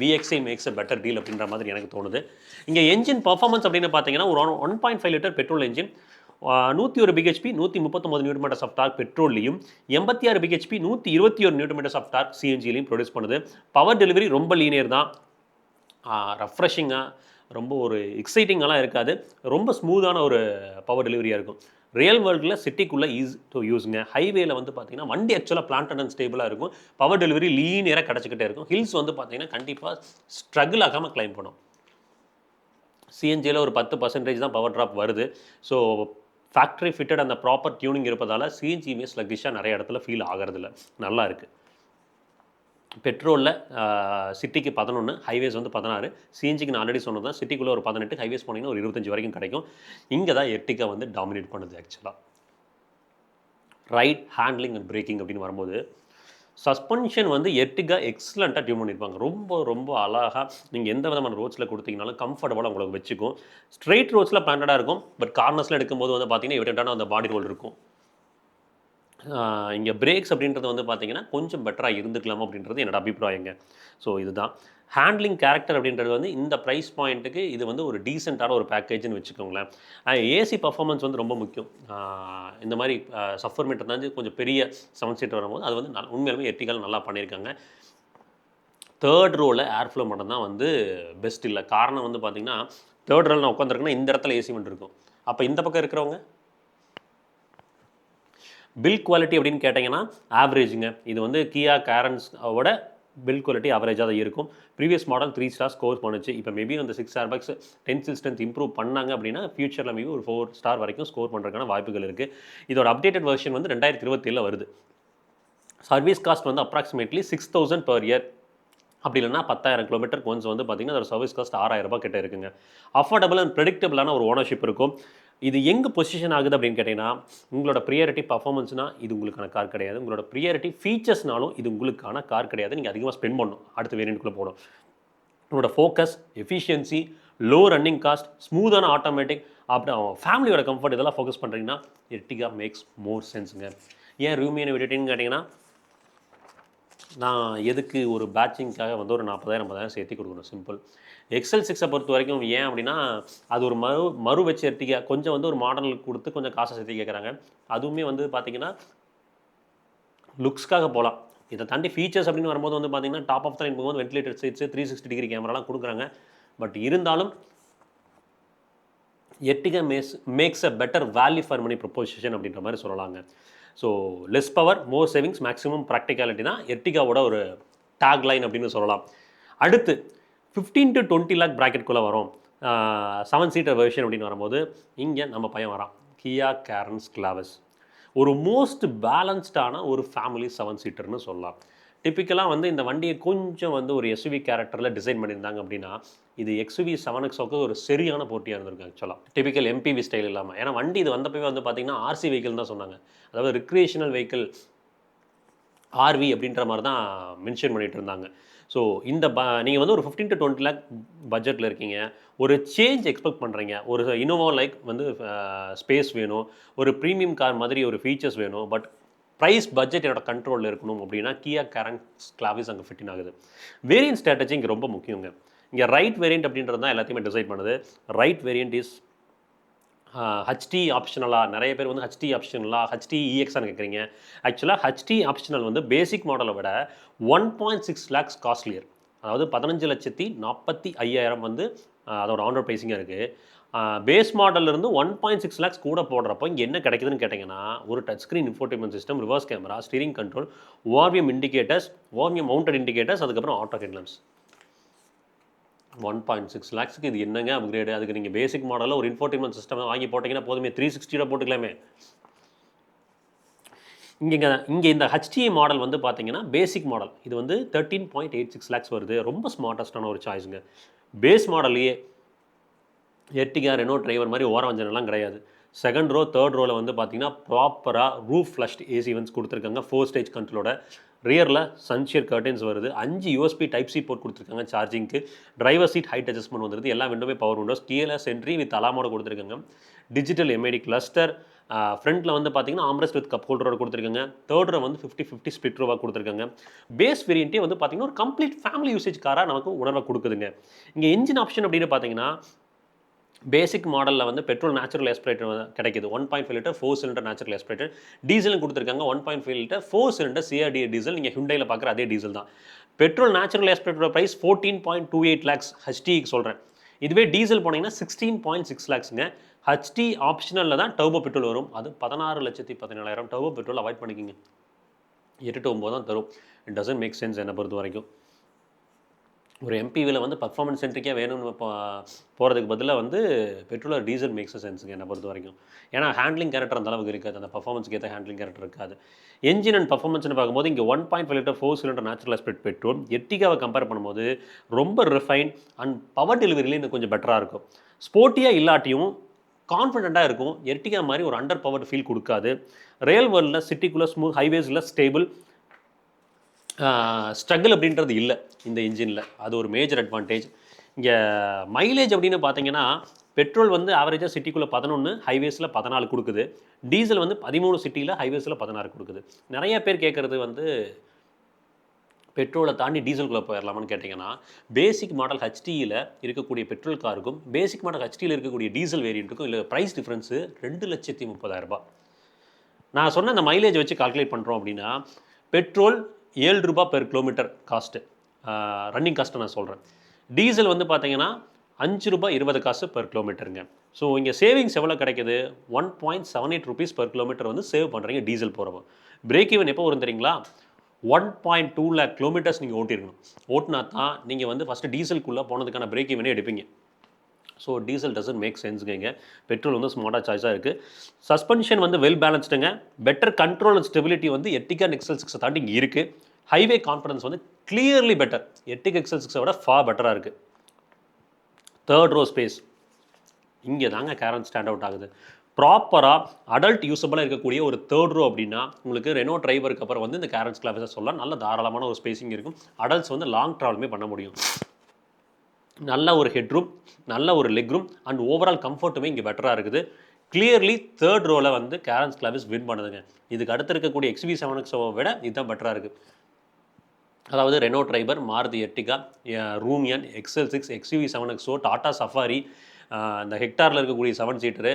VXi maths a better deal அப்படின்ற மாதிரி எனக்கு தோணுது. இங்கே என்ஜின் பர்ஃபார்மன்ஸ் அப்படின்னு பார்த்தீங்கன்னா ஒரு 1.5 litre petrol engine, 101 BHP 139 newton metres of torque பெட்ரோல்லையும், 86 BHP 121 newton metres of torque சிஎன்ஜிலையும் ப்ரொடியூஸ் பண்ணுது. பவர் டெலிவரி ரொம்ப லீனியர் தான், ரெஃப்ரெஷிங்காக ரொம்ப ஒரு எக்ஸைட்டிங்கெல்லாம் இருக்காது. ரொம்ப ஸ்மூத்தான ஒரு பவர் டெலிவரியாக இருக்கும். ரியல் வேர்ல்டில் சிட்டிக்குள்ளே ஈஸி டு யூஸுங்க. ஹைவேல வந்து பார்த்தீங்கன்னா வண்டி ஆக்சுவலாக பிளான்டட் அண்ட் ஸ்டேபிளாக இருக்கும். பவர் டெலிவரி லீனியராக கிடச்சிக்கிட்டே இருக்கும். ஹில்ஸ் வந்து பார்த்தீங்கன்னா கண்டிப்பாக ஸ்ட்ரகிள் ஆகாமல் கிளைம் பண்ணும். சிஎன்ஜியில் ஒரு 10% தான் பவர் ட்ராப் வருது. ஸோ ஃபேக்ட்ரி ஃபிட்டட் அந்த ப்ராப்பர் டியூனிங் இருப்பதால் சிஎன்ஜியுமே ஸ்லக்கிஷாக நிறைய இடத்துல ஃபீல் ஆகிறதில்ல. நல்லா இருக்குது. பெட்ரோலில் சிட்டிக்கு 11, ஹைவேஸ் வந்து 16. சிஎன்ஜிக்கு நான் ஆல்ரெடி சொன்னது தான், சிட்டிக்குள்ளே ஒரு 18, ஹைவேஸ் போனீங்கன்னா ஒரு 25 வரைக்கும் கிடைக்கும். இங்கே தான் எர்டிகா வந்து டாமினேட் பண்ணுது ஆக்சுவலாக. ரைட், ஹேண்ட்லிங் அண்ட் பிரேக்கிங் அப்படின்னு வரும்போது சஸ்பென்ஷன் வந்து எர்டிகா எக்ஸலண்ட்டாக டியூன் பண்ணியிருப்பாங்க. ரொம்ப ரொம்ப அழகாக நீங்கள் எந்த விதமான ரோட்ஸில் கொடுத்தீங்கனாலும் கம்ஃபர்டபுளாக உங்களுக்கு வச்சுக்கும். ஸ்ட்ரெயிட் ரோட்ஸில் பிளான்டாக இருக்கும், பட் கார்னர்ஸில் எடுக்கும்போது வந்து பார்த்தீங்கன்னா எவிடென்ட்டான அந்த பாடி ரோல் இருக்கும். இங்கே பிரேக்ஸ் அப்படின்றது வந்து பார்த்தீங்கன்னா கொஞ்சம் பெட்டராக இருந்துக்கலாம் அப்படின்றது என்னோட அபிப்பிராயங்க. ஸோ இதுதான் ஹேண்ட்லிங் கேரக்டர் அப்படின்றது வந்து இந்த ப்ரைஸ் பாயிண்ட்டுக்கு இது வந்து ஒரு டீசெண்டான ஒரு பேக்கேஜ்னு வச்சுக்கோங்களேன். ஏசி பர்ஃபார்மன்ஸ் வந்து ரொம்ப முக்கியம். இந்த மாதிரி சஃபர் மீட்டர் தான் கொஞ்சம் பெரிய 7 சீட்டர் வரும்போது அது வந்து உண்மையிலுமே எர்டிகாவில் நல்லா பண்ணியிருக்காங்க. தேர்ட் ரோவில் ஏர் ஃப்ளோ மட்டும் தான் வந்து பெஸ்ட் இல்லை. காரணம் வந்து பார்த்தீங்கன்னா தேர்ட் ரோவில் நான் உட்காந்துருக்கேன்னா இந்த இடத்துல ஏசி மட்டும் இருக்கும். அப்போ இந்த பக்கம் இருக்கிறவங்க பில் குவாலிட்டி அப்படின்னு கேட்டிங்கன்னா ஆவரேஜுங்க. இது வந்து கியா கேரன்ஸோட பில் குவாலிட்டி ஆவரேஜாக தான் இருக்கும். ப்ரீவியஸ் மாடல் 3 ஸ்டார் ஸ்கோர் பண்ணுச்சு. இப்போ மேபி அந்த 6 ஏர்பேக்ஸ் டென்சில் ஸ்ட்ரென்த் இம்ப்ரூவ் பண்ணாங்க அப்படின்னா ஃபியூச்சரில் மேபி ஒரு 4 ஸ்டார் வரைக்கும் ஸ்கோர் பண்ணுறதுக்கான வாய்ப்புகள் இருக்குது. இதோட அப்டேட்டட் வெர்ஷன் வந்து 2027 வருது. சர்வீஸ் காஸ்ட் வந்து அப்ராக்சிமேட்லி 6000 per year. அப்படி இல்லைனா 10,000 கிலோமீட்டருக்கு ஒன்ஸ் வந்து பார்த்தீங்கன்னா அதோட சர்வீஸ் காஸ்ட் 6,000 ரூபாய் கிட்ட இருக்குங்க. அஃபோர்டபுள் அண்ட் ப்ரெடிக்டபிளான ஒரு ஓனர்ஷிப் இருக்கும். இது எங்கே பொசிஷன் ஆகுது அப்படின்னு கேட்டிங்கன்னா உங்களோட ப்ரியாரிட்டி பர்ஃபார்மன்ஸ்னால் இது உங்களுக்கான கார் கிடையாது. உங்களோட ப்ரியாரிட்டி ஃபீச்சர்ஸ்னாலும் இது உங்களுக்கான கார் கிடையாது. நீங்கள் அதிகமாக ஸ்பெண்ட் பண்ணணும் அடுத்த வேரியண்ட்டுக்குள்ளே போகணும். உங்களோட focus, efficiency, low running cost, ஸ்மூத்தான ஆட்டோமேட்டிக், அப்புறம் ஃபேமிலியோட கம்ஃபர்ட் இதெல்லாம் ஃபோக்கஸ் பண்ணுறீங்கன்னா எர்டிகா மேக்ஸ் மோர் சென்ஸுங்க. ஏன் ரூமியான விட்டுட்டின்னு கேட்டிங்கன்னா நான் எதுக்கு ஒரு பேட்சிங்காக வந்து ஒரு 40,000-50,000 சேர்த்து கொடுக்கணும், சிம்பிள். XL6 பொறுத்த வரைக்கும் ஏன் அப்படின்னா அது ஒரு மறு வச்சு எர்டிகா கொஞ்சம் வந்து ஒரு மாடல் கொடுத்து கொஞ்சம் காசை சேர்த்து கேட்குறாங்க. அதுவுமே வந்து பார்த்தீங்கன்னா லுக்ஸ்க்காக போகலாம். இதை தாண்டி ஃபீச்சர்ஸ் அப்படின்னு வரும்போது வந்து பார்த்தீங்கன்னா டாப் ஆஃப் த லைன் போகும்போது வென்டிலேட்டர் சீட்ஸு 360 டிகிரி கேமராலாம் கொடுக்குறாங்க. பட் இருந்தாலும் Ertiga max a better value for money proposition அப்படின்ற மாதிரி சொல்லலாங்க. So less power more savings maximum practicality தான் எர்டிகாவோட ஒரு டேக் லைன் அப்படின்னு சொல்லலாம். அடுத்து 15 to 20 lakh ப்ராக்கெட்குள்ளே வரும் 7 சீட்டர் வெர்ஷன் அப்படின்னு வரும்போது இங்கே நம்ம பையன் வரான், கியா கேரன்ஸ் கிளாவஸ். ஒரு மோஸ்ட் பேலன்ஸ்டான ஒரு ஃபேமிலி 7 சீட்டர்னு சொல்லலாம். டிப்பிக்கலாக வந்து இந்த வண்டியை கொஞ்சம் வந்து ஒரு எஸ்யூவி கேரக்டரில் டிசைன் பண்ணியிருந்தாங்க அப்படின்னா இது XUV 7Xக்கு ஒரு சரியான போட்டியாக இருந்திருக்கு ஆக்சுவலாக. டிப்பிக்கல் MPV ஸ்டைல் இல்லாமல். ஏன்னா வண்டி இது வந்தப்பவே வந்து பார்த்தீங்கன்னா RC வெஹிக்கிள் தான் சொன்னாங்க. அதாவது ரிக்ரியேஷனல் வெஹிக்கிள் RV அப்படின்ற மாதிரி தான் மென்ஷன் பண்ணிகிட்டு இருந்தாங்க. ஸோ இந்த நீங்கள் வந்து ஒரு 15 to 20 lakh பட்ஜெட்டில் இருக்கீங்க, ஒரு சேஞ்ச் எக்ஸ்பெக்ட் பண்ணுறீங்க, ஒரு இனோவா லைக் வந்து ஸ்பேஸ் வேணும், ஒரு ப்ரீமியம் கார் மாதிரி ஒரு ஃபீச்சர்ஸ் வேணும், பட் ப்ரைஸ் பட்ஜெட் என்னோட கண்ட்ரோலில் இருக்கணும் அப்படின்னா கியா கேரன்ஸ் கிளாவிஸ் அங்கே ஃபிட்டின் ஆகுது. வேரியன்ட் ஸ்ட்ராட்டஜி இங்கே ரொம்ப முக்கியங்க. இங்கே ரைட் வேரியன்ட் அப்படின்றது தான் எல்லாத்தையுமே டிசைட் பண்ணுது. ரைட் வேரியன்ட் இஸ் ஹச்டி ஆப்ஷனலாக, நிறைய பேர் வந்து ஹச்டி ஆப்ஷனலாக ஹச்டி EXன்னு கேட்குறீங்க. ஆக்சுவலாக ஹச்டி ஆப்ஷனல் வந்து பேசிக் மாடலை விட 1.6 lakhs காஸ்ட்லியர். அதாவது 15,45,000 வந்து அதோட ஆன்ரோட் ப்ரைஸிங்காக இருக்குது. பேஸ் மாடல்லேருந்து 1.6 lakhs கூட போடுறப்போ இங்கே என்ன கிடைக்குதுன்னு கேட்டிங்கன்னா ஒரு touch screen infotainment system, reverse camera, steering control, ORVM indicators, ORVM mounted indicators, அதுக்கப்புறம் ஆட்டோ ஹெட்லாம்ப்ஸ். 1.6 lakhsக்கு இது என்னங்க அப்கிரேடு? அதுக்கு நீங்கள் பேசிக் மாடலில் ஒரு இன்ஃபோர்டைன்மெண்ட் சிஸ்டம் வாங்கி போட்டிங்கன்னா போதுமே, 360 போட்டுக்கலாமே. இங்கே இந்த HTA மாடல் வந்து பார்த்தீங்கன்னா பேசிக் மாடல் இது வந்து 13.86 lakhs வருது. ரொம்ப ஸ்மார்ட்டஸ்டான ஒரு சாய்ஸுங்க. பேஸ் மாடல்லையே எர்டிகா, ரெனோ டிரைவர் மாதிரி ஓரம் வஞ்சனெல்லாம் கிடையாது. செகண்ட் ரோ தேர்ட் ரோவில் வந்து பார்த்தீங்கன்னா ப்ராப்பராக ரூஃப் ஃப்ளஷ்ட் ஏசி வந்து கொடுத்துருக்காங்க 4 ஸ்டேஜ் கண்ட்ரோலோட. ரியரில் சன்ஷியர் கர்டன்ஸ் வருது, 5 யூஎஸ்பி டைப் சி போர்ட் கொடுத்துருக்காங்க சார்ஜிங்க்கு. டிரைவர் சீட் ஹைட் அட்ஜஸ்ட்மெண்ட் வந்துருது, எல்லா விண்டோமே பவர் விண்டோஸ், கீழஸ் என்ட்ரி வித் அலாமோட கொடுத்துருக்காங்க. Digital MIT cluster. ஃப்ரண்ட்டில் வந்து பார்த்தீங்கன்னா ஆம்ரெஸ்ட் வித் கப் ஹோல்டரோட கொடுத்துருக்காங்க. தேர்ட் ரோ வந்து 50-50 ஸ்பிளிட் ரோவாக கொடுத்துருக்காங்க. பேஸ் வேரியண்ட்டே வந்து பார்த்தீங்கன்னா ஒரு கம்ப்ளீட் ஃபேமிலி யூசேஜ் காராக நமக்கு உணர்வை கொடுக்குதுங்க. இங்கே என்ஜின் ஆப்ஷன் அப்படின்னு பார்த்தீங்கன்னா பேசிக் மாடலில் வந்து பெட்ரோல் நேச்சுரல் ஆஸ்பிரேட்டர் கிடைக்குது. 1.5 லிட்டர் 4 சிலிண்டர் நேச்சுரல் ஆஸ்பிரேட்டர். டீசலும் கொடுத்துருக்காங்க 1.5 லிட்டர் 4 சிலிண்டர் சிஆர்டிஏ டீசல். நீங்கள் ஹுண்டையில் பார்க்குற அதே டீசல் தான். பெட்ரோல் நேச்சுரல் ஆஸ்பிரேட்டரோட ப்ரைஸ் 14.28 லேக்ஸ் ஹெச்டிக்கு சொல்கிறேன். இதுவே டீசல் போனீங்கன்னா 16.6 லேக்ஸுங்க. ஹெச்டி ஆப்ஷனலில் தான் டர்போ பெட்ரோல் வரும். அது 16,17,000. டர்போ பெட்ரோல் அவாய்ட் பண்ணிக்கிங்க. 8 to 9 தான் தரும். இட் டசன்ட் மேக் சென்ஸ் என்னை பொறுத்த வரைக்கும். ஒரு எம்பிவியில் வந்து பர்ஃபார்மன்ஸ் சென்ட்ரிக்காக வேணும்னு போகிறதுக்கு பதிலாக வந்து பெட்ரோல் டீசல் மேக்ஸ் சென்ஸுங்க என்னை பொறுத்த வரைக்கும். ஏன்னா ஹேண்ட்லிங் கேரக்டர் அந்த அளவுக்கு இருக்காது, அந்த பர்ஃபார்மன்ஸ்க்கு ஏற்ற ஹேண்ட்லிங் கேரக்டர் இருக்காது. என்ஜின் அண்ட் பர்ஃபார்மன்ஸ்னு பார்க்கும்போது இங்கே 1.5 litre 4 cylinder natural aspirate petrol எர்டிகாவை கம்பேர் பண்ணும்போது ரொம்ப ரிஃபைன் அண்ட் பவர் டெலிவரியிலே இன்னும் கொஞ்சம் பெட்டராக இருக்கும். ஸ்போர்ட்டியாக இல்லாட்டியும் கான்ஃபிடென்ட்டாக இருக்கும். எர்டிகா மாதிரி ஒரு அண்டர் பவர் ஃபீல் கொடுக்காது. ரியல் வேர்ல்டில் சிட்டிக்குள்ளே ஸ்மூத், ஹைவேஸில் ஸ்டேபிள், ஸ்ட்ரகிள் அப்படின்றது இல்லை இந்த இன்ஜினில். அது ஒரு மேஜர் அட்வான்டேஜ். இங்கே மைலேஜ் அப்படின்னு பார்த்தீங்கன்னா பெட்ரோல் வந்து ஆவரேஜாக சிட்டிக்குள்ளே 11, ஹைவேஸில் 14 கொடுக்குது. டீசல் வந்து 13 சிட்டியில், ஹைவேஸில் 16 கொடுக்குது. நிறைய பேர் கேட்குறது வந்து பெட்ரோலை தாண்டி டீசலுக்குள்ளே போயிடலாமான்னு கேட்டிங்கன்னா, பேசிக் மாடல் ஹெச்டியில் இருக்கக்கூடிய பெட்ரோல் காருக்கும் பெசிக் மாடல் ஹெச்டியில் இருக்கக்கூடிய டீசல் வேரியண்ட்டுக்கும் இல்லை ப்ரைஸ் டிஃப்ரென்ஸு 2,30,000. நான் சொன்ன அந்த மைலேஜ் வச்சு கால்குலேட் பண்ணுறோம் அப்படின்னா petrol ₹7 per kilometre cost, running cost நான் சொல்கிறேன். டீசல் வந்து பார்த்தீங்கன்னா ₹5.20 பெர் கிலோமீட்டருங்க. ஸோ இங்கே சேவிங்ஸ் எவ்வளோ கிடைக்குது? ₹1.78 பெர் கிலோமீட்டர் வந்து சேவ் பண்ணுறீங்க டீசல் போகிறப்போ. பிரேக் ஈவன் எப்போ வரும் தெரியுங்களா? 1.2 லேக் கிலோமீட்டர்ஸ் நீங்கள் ஓட்டிருக்கணும். ஓட்டினா தான் நீங்கள் வந்து ஃபஸ்ட்டு டீசலுக்குள்ளே போனதுக்கான பிரேக் ஈவனே எடுப்பீங்க. ஸோ டீசல் டசன்ட் மேக் சென்ஸுங்க. பெட்ரோல் வந்து ஸ்மார்ட்டாக சாய்ஸாக இருக்குது. சஸ்பென்ஷன் வந்து வெல் பேலன்ஸ்டுங்க. பெட்டர் கண்ட்ரோல் அண்ட் ஸ்டெபிலிட்டி வந்து எர்டிகா எக்ஸல் 6 தாண்டி இங்கே இருக்குது. ஹைவே கான்ஃபிடன்ஸ் வந்து கிளியர்லி பெட்டர். எர்டிகா எக்ஸல் 6 விட ஃபார் பெட்டராக இருக்குது. தேர்ட் ரோ ஸ்பேஸ் இங்கே தாங்க கேரன் ஸ்டாண்ட் அவுட் ஆகுது. ப்ராப்பராக அடல்ட் யூஸபிளாக இருக்கக்கூடிய ஒரு தேர்ட் ரோ அப்படின்னா உங்களுக்கு ரெனோ டிரைவருக்கு அப்புறம் வந்து இந்த கேரன்ஸ் கிளாஸை சொல்லலாம். நல்ல தாராளமான ஒரு ஸ்பேஸிங் இருக்கும். அடல்ட்ஸ் வந்து லாங் ட்ராவலுமே பண்ண முடியும். நல்ல ஒரு ஹெட்ரூம், நல்ல ஒரு லெக் ரூம் அண்ட் ஓவரால் கம்ஃபர்ட்டுமே இங்கே பெட்டராக இருக்குது. கிளியர்லி தேர்ட் ரோவில் வந்து கேரன்ஸ் கிளாவிஸ் வின் பண்ணுதுங்க. இதுக்கு அடுத்து இருக்கக்கூடிய XV7Xவை விட இதுதான் பெட்டராக இருக்குது. அதாவது Renault Triber, Maruti Ertiga, Rumion, XL6, XUV7XO, Tata Safari, இந்த ஹெக்டாரில் இருக்கக்கூடிய 7 சீட்டரு,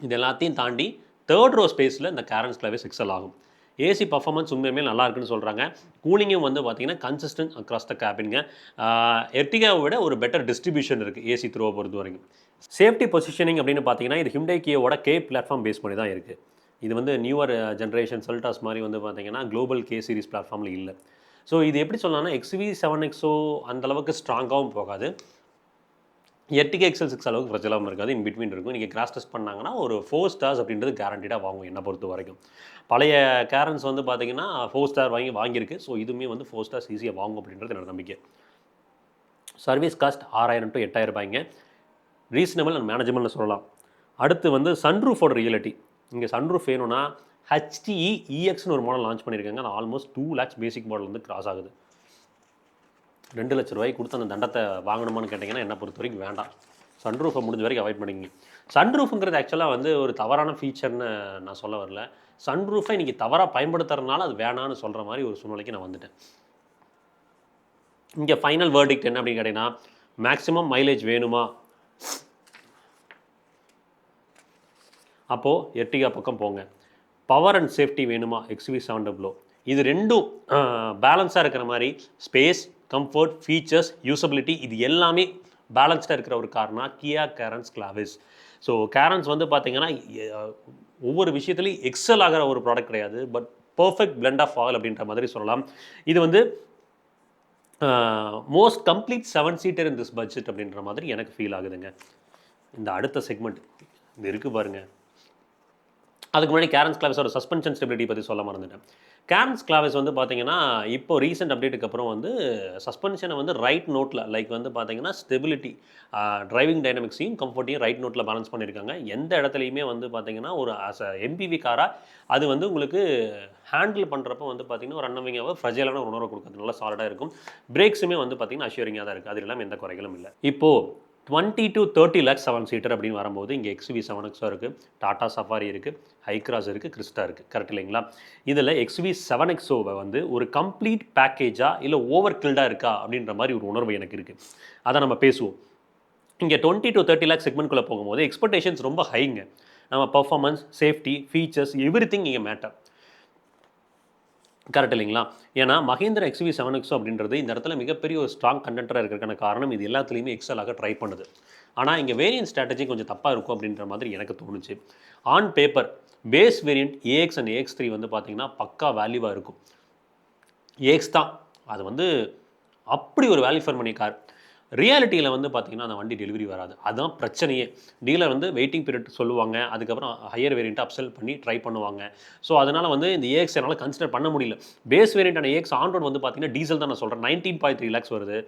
இது எல்லாத்தையும் தாண்டி தேர்ட் ரோ ஸ்பேஸில் இந்த கேரன்ஸ் கிளாவிஸ் எக்ஸல் ஆகும். ஏசி பர்ஃபார்மன்ஸ் உண்மையுமே நல்லா இருக்குன்னு சொல்கிறாங்க. கூலிங்கும் வந்து பார்த்தீங்கன்னா கன்சிஸ்டன்ட் அக்ராஸ் த கேபின்ங்க. எர்டிகாவை விட ஒரு பெட்டர் டிஸ்ட்ரிபியூஷன் இருக்குது ஏசி த்ரோவை பொறுத்த வரைக்கும். சேஃப்டி பொசிஷனிங் அப்படின்னு பார்த்தீங்கன்னா இது ஹியூண்டை கியாவோட கே பிளாட்ஃபார்ம் பேஸ் பண்ணி தான் இருக்குது. இது வந்து நியூவர் ஜென்ரேஷன் செல்டாஸ் மாதிரி வந்து பார்த்தீங்கன்னா குளோபல் கே சீரிஸ் பிளாட்ஃபார்மில் இல்லை. ஸோ இது எப்படி சொல்லலாம்னா XV7XO அந்தளவுக்கு ஸ்ட்ராங்காகவும் போகாது, எர்டிகா XL6 அளவுக்கு ஃப்ரெஜிலாகவும் இருக்காது, இன் பிட்வீன் இருக்கும். நீங்கள் கிராஸ் டெஸ்ட் பண்ணாங்கன்னா ஒரு 4 ஸ்டார்ஸ் அப்படின்றது கேரண்டிடாக வாங்கும் என்னை பொறுத்த வரைக்கும். பழைய கேரன்ஸ் வந்து பார்த்தீங்கன்னா 4 ஸ்டார் வாங்கியிருக்கு. ஸோ இதுவுமே வந்து 4 ஸ்டார்ஸ் ஈஸியாக வாங்கும் அப்படின்றது என்னோட நம்பிக்கை. Service cost 6,000 to 8,000 reasonable and மேனேஜபிள்னு சொல்லலாம். அடுத்து வந்து சன்ரூஃபோட ரியாலிட்டி. இங்கே சன்ரூஃப் வேணும்னா HTE EXன்னு ஒரு மாடல் லான்ச் பண்ணியிருக்காங்க. அது ஆல்மோஸ்ட் 2 lakhs பேசிக் மாடல் வந்து கிராஸ் ஆகுது. 2 லட்ச ரூபாய்க்கு கொடுத்து அந்த தண்டத்தை வாங்கணுமான்னு கேட்டிங்கன்னா என்னை பொறுத்த வரைக்கும் வேண்டாம். சன்ரூஃபை முடிஞ்ச வரைக்கும் அவாய்ட் பண்ணிங்க. சன்ரூஃபுங்கிறது ஆக்சுவலாக வந்து ஒரு தவறான ஃபீச்சர்னு நான் சொல்ல வரல. சன்ரூஃபை இன்றைக்கி தவறாக பயன்படுத்துறதுனால அது வேணான்னு சொல்கிற மாதிரி ஒரு சூழ்நிலைக்கு நான் வந்துட்டேன். இங்கே ஃபைனல் வேர்டிக்ட் என்ன அப்படின்னு கேட்டிங்கன்னா, மேக்ஸிமம் மைலேஜ் வேணுமா, அப்போது எர்டிகா பக்கம் போங்க. பவர் அண்ட் சேஃப்டி வேணுமா, XV700. இது ரெண்டும் பேலன்ஸாக இருக்கிற மாதிரி ஸ்பேஸ், கம்ஃபர்ட், ஃபீச்சர்ஸ், யூசபிலிட்டி இது எல்லாமே பேலன்ஸ்டாக இருக்கிற ஒரு கார்னா Kia Carens Clavis. So Carens வந்து பார்த்தீங்கன்னா ஒவ்வொரு விஷயத்துலையும் எக்ஸல் ஆகிற ஒரு ப்ராடக்ட் கிடையாது, but perfect blend of all அப்படின்ற மாதிரி சொல்லலாம். இது வந்து most complete 7 seater in this budget அப்படின்ற மாதிரி எனக்கு ஃபீல் ஆகுதுங்க. இந்த அடுத்த செக்மெண்ட் இது இருக்குது பாருங்கள், அதுக்கு முன்னாடி கேரன்ஸ் கிளாவிஸோட சஸ்பென்ஷன் ஸ்டெபிலிட்டி பற்றி சொல்ல மறந்துட்டேன். கேரன்ஸ் கிளாவிஸ் வந்து பார்த்தீங்கன்னா, இப்போ ரீசெண்ட் அப்டேட்டுக்கு அப்புறம் வந்து சஸ்பென்ஷனை வந்து ரைட் நோட்டில் லைக் வந்து பார்த்தீங்கன்னா ஸ்டெபிலிட்டி, டிரைவிங் டைனமிக்ஸையும் கம்ஃபர்ட்டையும் ரைட் நோட்டில் பேலன்ஸ் பண்ணியிருக்காங்க. எந்த இடத்துலையுமே வந்து பார்த்தீங்கன்னா, ஒரு ஆஸ் அ எம்பிவி காராக அது வந்து உங்களுக்கு ஹேண்டில் பண்ணுறப்போ வந்து பார்த்தீங்கன்னா, ஒரு அன்னவிங்காக ஃப்ரஜைலான ஒரு உணர்வை கொடுக்குது. நல்லா சாலிடாக இருக்கும். பிரேக்ஸுமே வந்து பார்த்தீங்கன்னா அஷ்யூரிங்காக தான் இருக்குது. அது இல்லாமல் எந்த குறைகளும் இல்லை. இப்போது 20 to 30 லேக் 7 சீட்டர் அப்படின்னு வரும்போது இங்கே XUV 7XO இருக்குது, டாடா சஃபாரி இருக்குது, ஹைக்ராஸ் இருக்குது, கிறிஸ்டா இருக்குது. கரெக்ட் இல்லைங்களா? இதில் XUV 7XOவை வந்து ஒரு கம்ப்ளீட் பேக்கேஜாக இல்லை ஓவர் கில்டாக இருக்கா அப்படின்ற மாதிரி ஒரு உணர்வு எனக்கு இருக்குது. அதை நம்ம பேசுவோம். இங்கே 20 to 30 லேக் செக்மெண்ட்குள்ளே போகும்போது எக்ஸ்பெக்டேஷன்ஸ் ரொம்ப ஹைங்க. நம்ம பர்ஃபார்மன்ஸ், சேஃப்டி, ஃபீச்சர்ஸ் எவ்ரிதிங் இங்கே மேட்டர். கரெக்ட் இல்லைங்களா? ஏன்னா மஹேந்திரா XUV 7XO அப்படின்றது இந்த இடத்துல மிகப்பெரிய ஒரு ஸ்ட்ராங் கண்டென்டராக இருக்கிறதுக்கான காரணம் இது எல்லாத்துலேயுமே எக்ஸலாக ட்ரை பண்ணுது. ஆனால் இங்கே வேரியன்ட் ஸ்ட்ராட்டஜி கொஞ்சம் தப்பாக இருக்கும் அப்படின்ற மாதிரி எனக்கு தோணுச்சு. On paper base variant AX and AX3 வந்து பார்த்தீங்கன்னா பக்கா வேல்யூவாக இருக்கும். AX தான் அது வந்து அப்படி ஒரு வேல்யூ ஃபார் மணி கார். ரியாலிட்டியில் வந்து பார்த்தீங்கன்னா அந்த வண்டி டெலிவரி வராது. அதுதான் பிரச்சனையே. டீலர் வந்து வெயிட்டிங் பீரியட் சொல்லுவாங்க. அதுக்கப்புறம் ஹையர் வேரியண்ட்டை அப்செல் பண்ணி ட்ரை பண்ணுவாங்க. ஸோ அதனால் வந்து இந்த AX என்னால் கன்சிடர் பண்ண முடியல. பேஸ் வேரியண்ட்டான AX ஆன் ரோட் வந்து பார்த்தீங்கன்னா டீசல் தான் நான் சொல்கிறேன். 19.3 lakhs வருது.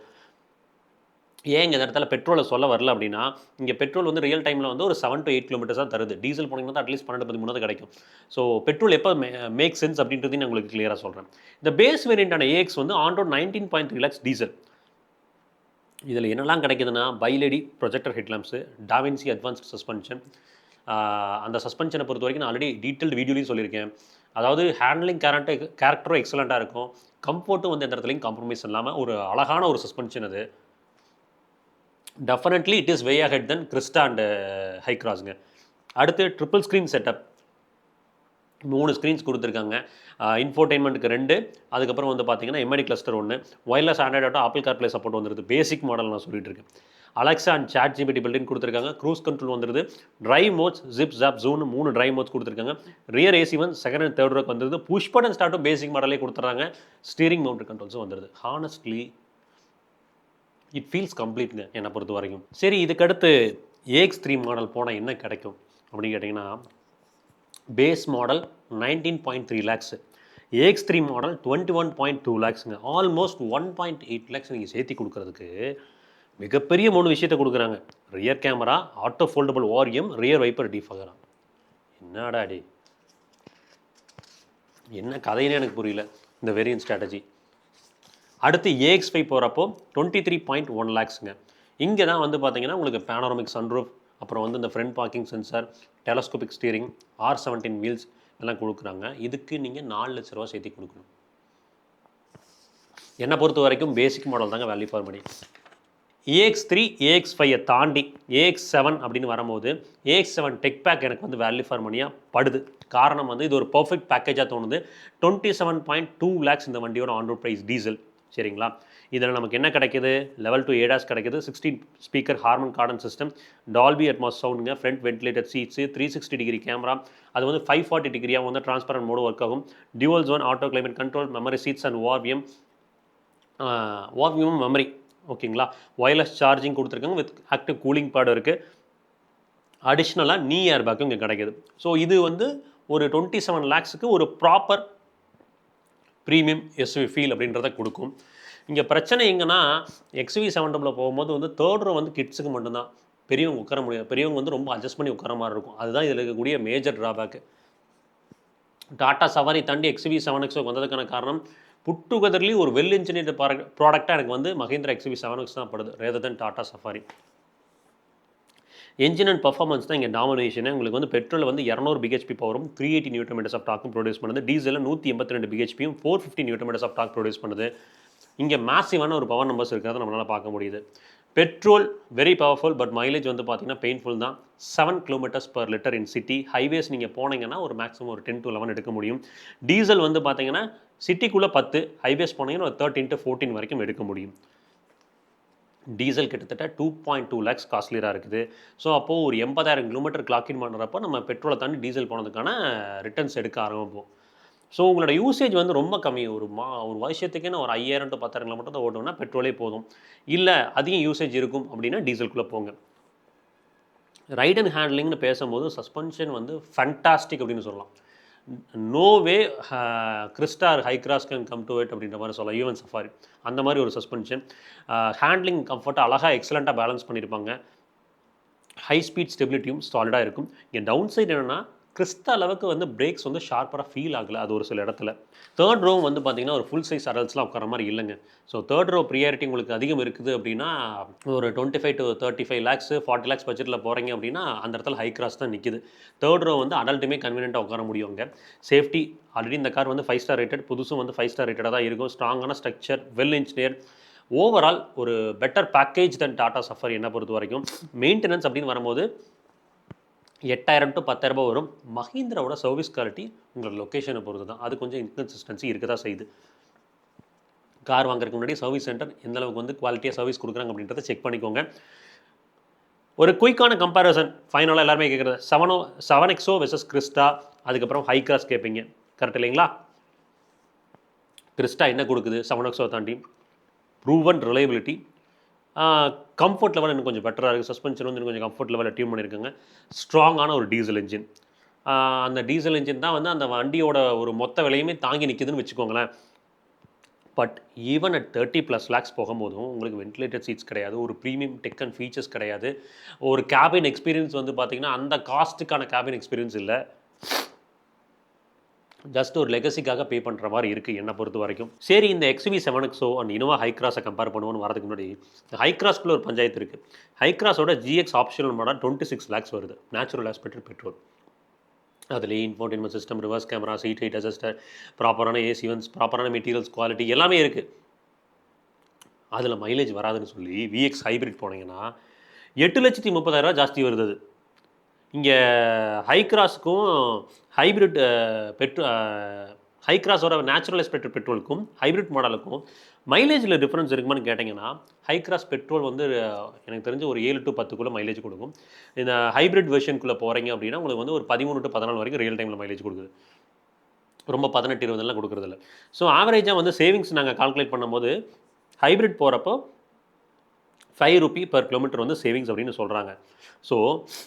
ஏன் இந்த இடத்துல பெட்ரோலை சொல்ல வரல அப்படின்னா, இங்கே பெட்ரோல் வந்து ரியல் டைமில் வந்து ஒரு 7 to 8 கிலோமீட்டர்ஸ் தான் தருது. டீசல் போனீங்கன்னா அட்லீஸ்ட் 12-13 கிடைக்கும். ஸோ பெட்ரோல் எப்போ மேக் சென்ஸ் அப்படின்றதையும் நான் உங்களுக்கு கிளியராக சொல்கிறேன். இந்த பேஸ் வேரியண்ட்டான AX வந்து ஆன் ரோட் 19.3 lakhs டீசல். இதில் என்னெல்லாம் கிடைக்குதுன்னா bi LED projector headlamps, DaVinci advanced suspension. அந்த சஸ்பென்ஷனை பொறுத்த வரைக்கும் நான் ஆல்ரெடி டீட்டெயில்டு வீடியோலையும் சொல்லியிருக்கேன். அதாவது ஹேண்ட்லிங் கேரக்டரும் எக்ஸலண்ட்டாக இருக்கும். கம்ஃபர்ட்டும் வந்து எந்த இடத்துலையும் காம்ப்ரமைஸ் இல்லாமல் ஒரு அழகான ஒரு சஸ்பென்ஷன் அது. Definitely it is way ahead then Crysta and ஹைக்ராஸுங்க. அடுத்து ட்ரிபிள் ஸ்க்ரீன் செட்டப், 3 ஸ்க்ரீன்ஸ் கொடுத்துருக்காங்க. இன்ஃபோடெயின்மெண்ட்டுக்கு 2, அதுக்கப்புறம் வந்து பார்த்தீங்கன்னா MID cluster 1, wireless Android Auto, Apple CarPlay support வந்துருது. பேசிக் மாடல் நான் சொல்லிட்டு இருக்கேன். Alexa and ChatGPT built in கொடுத்துருக்காங்க. க்ரூஸ் கண்ட்ரோல் வந்துருது. Drive modes, zip zap zoom 3 drive modes கொடுத்துருக்காங்க. ரியர் AC வந்து செகண்ட் அண்ட் தேர்ட் ரோக்கு வந்துருது. புஷ் பட்டன் ஸ்டார்ட்டும் பேசிக் மாடலே கொடுத்துட்றாங்க. ஸ்டீரிங் மவுண்ட் கண்ட்ரோல்ஸும் வந்துருது. ஹானஸ்ட்லி இட் ஃபீல்ஸ் கம்ப்ளீட்ங்க என்னை பொறுத்த வரைக்கும். சரி, இதுக்கடுத்து AX3 மாடல் போனால் என்ன கிடைக்கும் அப்படின்னு கேட்டிங்கன்னா, base model 19.3 lakhs, AX3 model 21.2 lakhsங்க. ஆல்மோஸ்ட் 1.8 lakhs நீங்கள் சேர்த்தி கொடுக்குறதுக்கு மிகப்பெரிய 3 விஷயத்தை கொடுக்குறாங்க. Rear camera, auto foldable ORM, rear wiper டிஃபகரா. என்னடா டே, என்ன கதைன்னு எனக்கு புரியல இந்த வேரியன்ட் ஸ்ட்ராட்டஜி. அடுத்து AX5 போகிறப்போ 23.1 lakhsங்க. இங்கே தான் வந்து பார்த்தீங்கன்னா உங்களுக்கு பேனோரமிக் சன்ரூஃப், அப்புறம் வந்து இந்த front parking sensor, telescopic steering, R17 wheels எல்லாம் கொடுக்குறாங்க. இதுக்கு நீங்கள் 4 லட்ச ரூபா சேர்த்து கொடுக்கணும். என்னை பொறுத்த வரைக்கும் பேசிக் மாடல் தாங்க value for money. AX3, AX5 தாண்டி AX7 அப்படின்னு வரும்போது AX7 டெக் பேக் எனக்கு வந்து வேல்யூ ஃபார் மணியாக படுது. காரணம் வந்து இது ஒரு பர்ஃபெக்ட் பேக்கேஜாக தோணுது. 27.2 lakhs இந்த வண்டியோட ஆன் ரோட் ப்ரைஸ் டீசல். சரிங்களா? இதில் நமக்கு என்ன கிடைக்கிது? லெவல் 2 ADAS கிடைக்கிது, 16 speaker Harman Kardon system, Dolby Atmos சவுண்டுங்க, front ventilated seats, 360 degree camera, அது வந்து 540 டிகிரியாக வந்து டிரான்ஸ்பரண்ட் மோடு ஒர்க் ஆகும். Dual zone auto climate control, memory seats and ORVM memory. ஓகேங்களா? ஒயர்லெஸ் சார்ஜிங் கொடுத்துருக்காங்க வித் ஆக்டிவ் கூலிங் பேட் இருக்குது. அடிஷ்னலாக நீ ஏர் பேக்கும் இங்கே கிடைக்கிது. ஸோ இது வந்து ஒரு 27 lakhsக்கு ஒரு ப்ராப்பர் ப்ரீமியம் SUV ஃபீல் அப்படின்றத கொடுக்கும். இங்கே பிரச்சனை எங்கன்னா XUV 700 போகும்போது வந்து தேர்ட் ரோ வந்து கிட்ஸுக்கு மட்டும்தான், பெரியவங்க உட்கார முடியாது. பெரியவங்க வந்து ரொம்ப அட்ஜஸ்ட் பண்ணி உட்கார மாதிரி இருக்கும். அதுதான் இதில் இருக்கக்கூடிய மேஜர் ட்ராபேக்கு. டாட்டா சவாரி தாண்டி XUV 7XO வந்ததுக்கான காரணம் புட் டுகெதர்லி ஒரு வெல் இன்ஜினியர்டு ப்ராடக்டாக எனக்கு வந்து மஹேந்திரா XUV 7X தான் படுது, rather then tata safari. Engine and performance தான் இங்கே டாமினேஷன். உங்களுக்கு வந்து பெட்ரோல் வந்து 200 BHP பவரும் 380 Nm ஆஃப் டாக்கும் ப்ரொடியூஸ் பண்ணுது. டீசலில் 182 BHPயும் 450 Nm ஆஃப் டாக் ப்ரொடியூஸ் பண்ணுது. இங்கே மேசிவான ஒரு பவர் நம்பர்ஸ் இருக்கிறத நம்மளால் பார்க்க முடியுது. Petrol very powerful, but mileage வந்து பார்த்தீங்கன்னா பெயின்ஃபுல் தான். 7 km/L இன் சிட்டி. ஹைவேஸ் நீங்கள் போனீங்கன்னா ஒரு மேக்ஸிமம் ஒரு 10 to 11 எடுக்க முடியும். டீசல் வந்து பார்த்தீங்கன்னா சிட்டிக்குள்ளே 10, ஹைவேஸ் போனீங்கன்னா ஒரு 13 to 14 வரைக்கும் எடுக்க முடியும். டீசல் கிட்டத்தட்ட 2.2 lakhs காஸ்ட்லியராக இருக்குது. ஸோ அப்போது ஒரு 80,000 கிலோமீட்டர் கிளாக்கின் பண்ணுறப்போ நம்ம பெட்ரோலை தாண்டி டீசல் போனதுக்கான ரிட்டர்ன்ஸ் எடுக்க ஆரம்பிப்போம். ஸோ உங்களோட யூசேஜ் வந்து ரொம்ப கம்மி. ஒரு வருஷத்துக்கே நான் ஒரு 5,000 to 10,000 கிலோமீட்டர் தான் ஓட்டுவேன்னா பெட்ரோலே போதும். இல்லை அதிகம் யூசேஜ் இருக்கும் அப்படின்னா டீசலுக்குள்ளே போங்க. ரைட் அண்ட் ஹேண்ட்லிங்னு பேசும்போது சஸ்பென்ஷன் வந்து ஃபண்டாஸ்டிக் அப்படின்னு சொல்லலாம். No way Crysta Hycross can come to it அப்படின்ற மாதிரி சொல்லலாம். ஈவன் சஃபாரி அந்த மாதிரி ஒரு சஸ்பென்ஷன். ஹேண்ட்லிங் கம்ஃபர்ட்டாக அழகாக எக்ஸலண்ட்டாக பேலன்ஸ் பண்ணியிருப்பாங்க. ஹை ஸ்பீட் ஸ்டெபிலிட்டியும் சாலிடாக இருக்கும். இங்கே டவுன் சைடு என்னென்னா கிறிஸ்டா அளவுக்கு வந்து பிரேக்ஸ் வந்து ஷார்ப்பராக ஃபீல் ஆகலை அது ஒரு சில இடத்துல. தேர்ட் ரோ வந்து பார்த்திங்கன்னா ஒரு ஃபுல் சைஸ் அடல்ட்ஸ்லாம் உட்கார மாதிரி இல்லைங்க. ஸோ தேர்ட் ரோ ப்ரியாரிட்டி உங்களுக்கு அதிகம் இருக்குது அப்படின்னா ஒரு 25 to 35 lakhs 40 lakhs பட்ஜெட்டில் போகிறீங்க அப்படின்னா அந்த இடத்துல ஹை கிராஸ் தான் நிற்கிது. தேர்ட் ரோ வந்து அடல்ட்டுமே கன்வீனியண்ட்டாக உட்கார முடியுங்க. சேஃப்டி ஆல்ரெடி இந்த கார் வந்து 5 ஸ்டார் ரேட்டட், புதுசும் வந்து 5 ஸ்டார் ரேட்டடாக தான் இருக்கும். ஸ்ட்ராங்கான ஸ்ட்ரக்சர், வெல் இன்ஜினியர், ஓவரால் ஒரு பெட்டர் பேக்கேஜ் தென் டாடா சஃபாரி என்னை பொறுத்த வரைக்கும். மெயின்டெனன்ஸ் அப்படின்னு வரும்போது 8,000 to 10,000 வரும். மஹிந்திராவோட சர்வீஸ் குவாலிட்டி உங்களோட லொக்கேஷனை பொறுத்து தான். அது கொஞ்சம் இன்கன்சிஸ்டன்சி இருக்க தான் செய்யுது. கார் வாங்குறதுக்கு முன்னாடி சர்வீஸ் சென்டர் எந்த அளவுக்கு வந்து குவாலிட்டியாக சர்வீஸ் கொடுக்குறாங்க அப்படின்றத செக் பண்ணிக்கோங்க. ஒரு குயிக்கான கம்பேரிசன் ஃபைனலாக எல்லாருமே கேட்குறது 7XO வெர்சஸ் கிறிஸ்டா, அதுக்கப்புறம் ஹை கிராஸ் கேட்பீங்க. கரெக்ட் இல்லைங்களா? கிறிஸ்டா என்ன கொடுக்குது 7XO தாண்டி? ப்ரூவன் ரிலையபிலிட்டி, கம்ஃபர்ட் லெவல் இன்னும் கொஞ்சம் பெட்டராக இருக்குது. சஸ்பென்ஷன் வந்து இன்னும் கொஞ்சம் கம்ஃபர்ட் லெவலில் டியூன் பண்ணியிருக்காங்க. ஸ்ட்ராங்கான ஒரு டீசல் இன்ஜின். அந்த டீசல் இன்ஜின் தான் வந்து அந்த வண்டியோட ஒரு மொத்த விலையுமே தாங்கி நிற்குதுன்னு வச்சுக்கோங்களேன். பட் ஈவன் அட் 30+ lakhs போகும்போதும் உங்களுக்கு வென்டிலேட்டட் சீட்ஸ் கிடையாது, ஒரு ப்ரீமியம் டெக் அண்ட் ஃபீச்சர்ஸ் கிடையாது, ஒரு கேபின் எக்ஸ்பீரியன்ஸ் வந்து பார்த்திங்கன்னா அந்த காஸ்ட்டுக்கான கேபின் எக்ஸ்பீரியன்ஸ் இல்லை. ஜஸ்ட் ஒரு லெகசிக்காக பே பண்ணுற மாதிரி இருக்குது என்னை பொறுத்த வரைக்கும். சரி, இந்த XUV7XO அண்ட் இனோவா ஹை கிராஸை கம்பேர் பண்ணுவோன்னு வரதுக்கு முன்னாடி ஹை கிராஸ்க்குள்ள ஒரு பஞ்சாயத்து இருக்குது. ஹை கிராஸோட GX ஆப்ஷனல் மாடல் 26 lakhs வருது. Natural aspect petrol. அதுலேயே infotainment system, reverse camera, seat height adjuster, ப்ராப்பரான ஏசி வென்ஸ், ப்ராப்பரான மெட்டீரியல்ஸ் குவாலிட்டி எல்லாமே இருக்குது. அதில் மைலேஜ் வராதுன்னு சொல்லி VX ஹைப்ரிட் போனீங்கன்னா 8,30,000 ஜாஸ்தி வருது. இங்கே ஹை கிராஸுக்கும் ஹைப்ரிட் ஹை கிராஸோட நேச்சுரல் ஆஸ்பெக்ட் பெட்ரோலுக்கும் ஹைப்ரிட் மாடலுக்கும் மைலேஜில் டிஃப்ரென்ஸ் இருக்குமான்னு கேட்டிங்கன்னா ஹை கிராஸ் பெட்ரோல் வந்து எனக்கு தெரிஞ்சு ஒரு 7 to 10 மைலேஜ் கொடுக்கும். இந்த ஹைப்ரிட் வெர்ஷனுக்குள்ளே போகிறீங்க அப்படின்னா உங்களுக்கு வந்து ஒரு 13 to 14 வரைக்கும் ரியல் டைமில் மைலேஜ் கொடுக்குது. ரொம்ப 18-20 கொடுக்குறதில்ல. ஸோ ஆவரேஜாக வந்து சேவிங்ஸ் நாங்கள் கால்குலேட் பண்ணும்போது ஹைப்ரிட் போகிறப்போ 5 ரூபீ per kilometer வந்து சேவிங்ஸ் அப்படின்னு சொல்கிறாங்க. ஸோ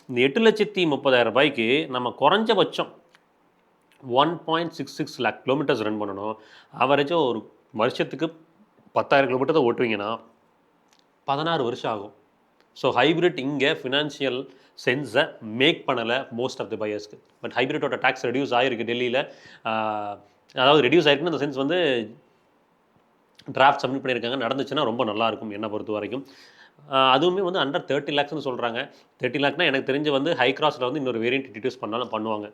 இந்த 8,30,000 நம்ம குறைஞ்சபட்சம் 1.66 lakh kilometers ரன் பண்ணணும். ஆவரேஜாக ஒரு வருஷத்துக்கு 10,000 கிலோமீட்டர் தான் ஓட்டுவீங்கன்னா 16 வருஷம் ஆகும். ஸோ ஹைப்ரிட் இங்கே ஃபினான்ஷியல் சென்ஸை மேக் பண்ணலை மோஸ்ட் ஆஃப் தி பையர்ஸ்க்கு. பட் ஹைப்ரிட்டோட டேக்ஸ் ரெடியூஸ் ஆகிருக்கு டெல்லியில். அதாவது ரெடியூஸ் ஆகிருக்குன்னு அந்த சென்ஸ் வந்து டிராஃப்ட் சப்மிட் பண்ணியிருக்காங்க. நடந்துச்சுன்னா ரொம்ப நல்லாயிருக்கும் என்னை பொறுத்த வரைக்கும். அதுவுமே வந்து அண்டர் 30 lakhsனு சொல்கிறாங்க. 30 lakhனா எனக்கு தெரிஞ்சு வந்து ஹை கிராஸில் வந்து இன்னொரு வேரியன்ட் இன்ட்ரடியூஸ் பண்ணாலும் பண்ணுவாங்க.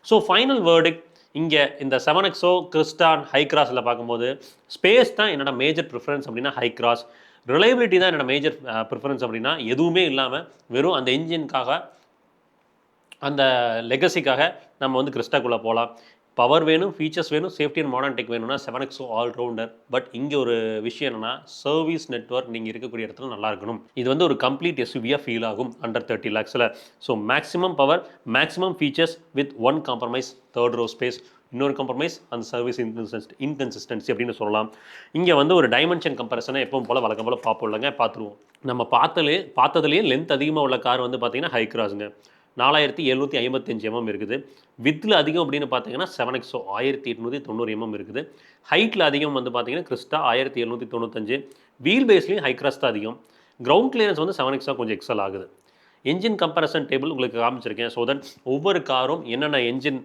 ஸோ ஃபைனல் வேர்டிக் இங்கே இந்த 7XO கிறிஸ்டா ஹை கிராஸில் பார்க்கும்போது ஸ்பேஸ் தான் என்னோட மேஜர் ப்ரிஃபரன்ஸ் அப்படின்னா ஹை கிராஸ். ரிலையபிலிட்டி தான் என்னோட மேஜர் ப்ரிஃபரன்ஸ் அப்படின்னா எதுவுமே இல்லாமல் வெறும் அந்த இன்ஜினுக்காக அந்த லெகசிக்காக நம்ம வந்து கிறிஸ்டாக்குள்ளே போகலாம். பவர் வேணும், ஃபீச்சர்ஸ் வேணும், சேஃப்டி அண்ட் மாடர்ன் டெக் வேணும்னா 7XO ஆல்ரவுண்டர். பட் இங்கே ஒரு விஷயம் என்னென்னா சர்வீஸ் நெட்வொர்க் நீங்கள் இருக்கக்கூடிய இடத்துல நல்லா இருக்கணும். இது வந்து ஒரு கம்ப்ளீட் SUV-யாக ஃபீல் ஆகும் அண்டர் 30 lakhsல. So maximum power, maximum features with one compromise, third row space, இன்னொரு காம்ப்ரமைஸ் அந்த சர்வீஸ் இன்கன்சிஸ்டன்சி அப்படின்னு சொல்லலாம். இங்கே வந்து ஒரு டைமென்ஷன் கம்பேரிசனை எப்பவும் போல் வழக்கம் போல் பார்ப்போம் இல்லைங்க, பார்த்துருவோம். நம்ம பார்த்ததுலேயே லென்த் அதிகமாக உள்ள கார் வந்து பார்த்திங்கன்னா ஹை கிராஸுங்க. 4,755 mm இருக்குது. வித்தில் அதிகம் அப்படின்னு பார்த்தீங்கன்னா 7XO 1,890 mm இருக்குது. ஹைட்டில் அதிகம் வந்து பார்த்தீங்கன்னா கிறிஸ்டா 1,795. வீல் பேஸ்லேயும் ஹை கிராஸ் தான் அதிகம். கிரவுண்ட் கிளியரன்ஸ் வந்து 7XO கொஞ்சம் எக்ஸல் ஆகுது. என்ஜின் கம்பேரிசன் டேபிள் உங்களுக்கு காமிச்சிருக்கேன். ஸோ தட் ஒவ்வொரு காரும் என்னென்ன என்ஜின்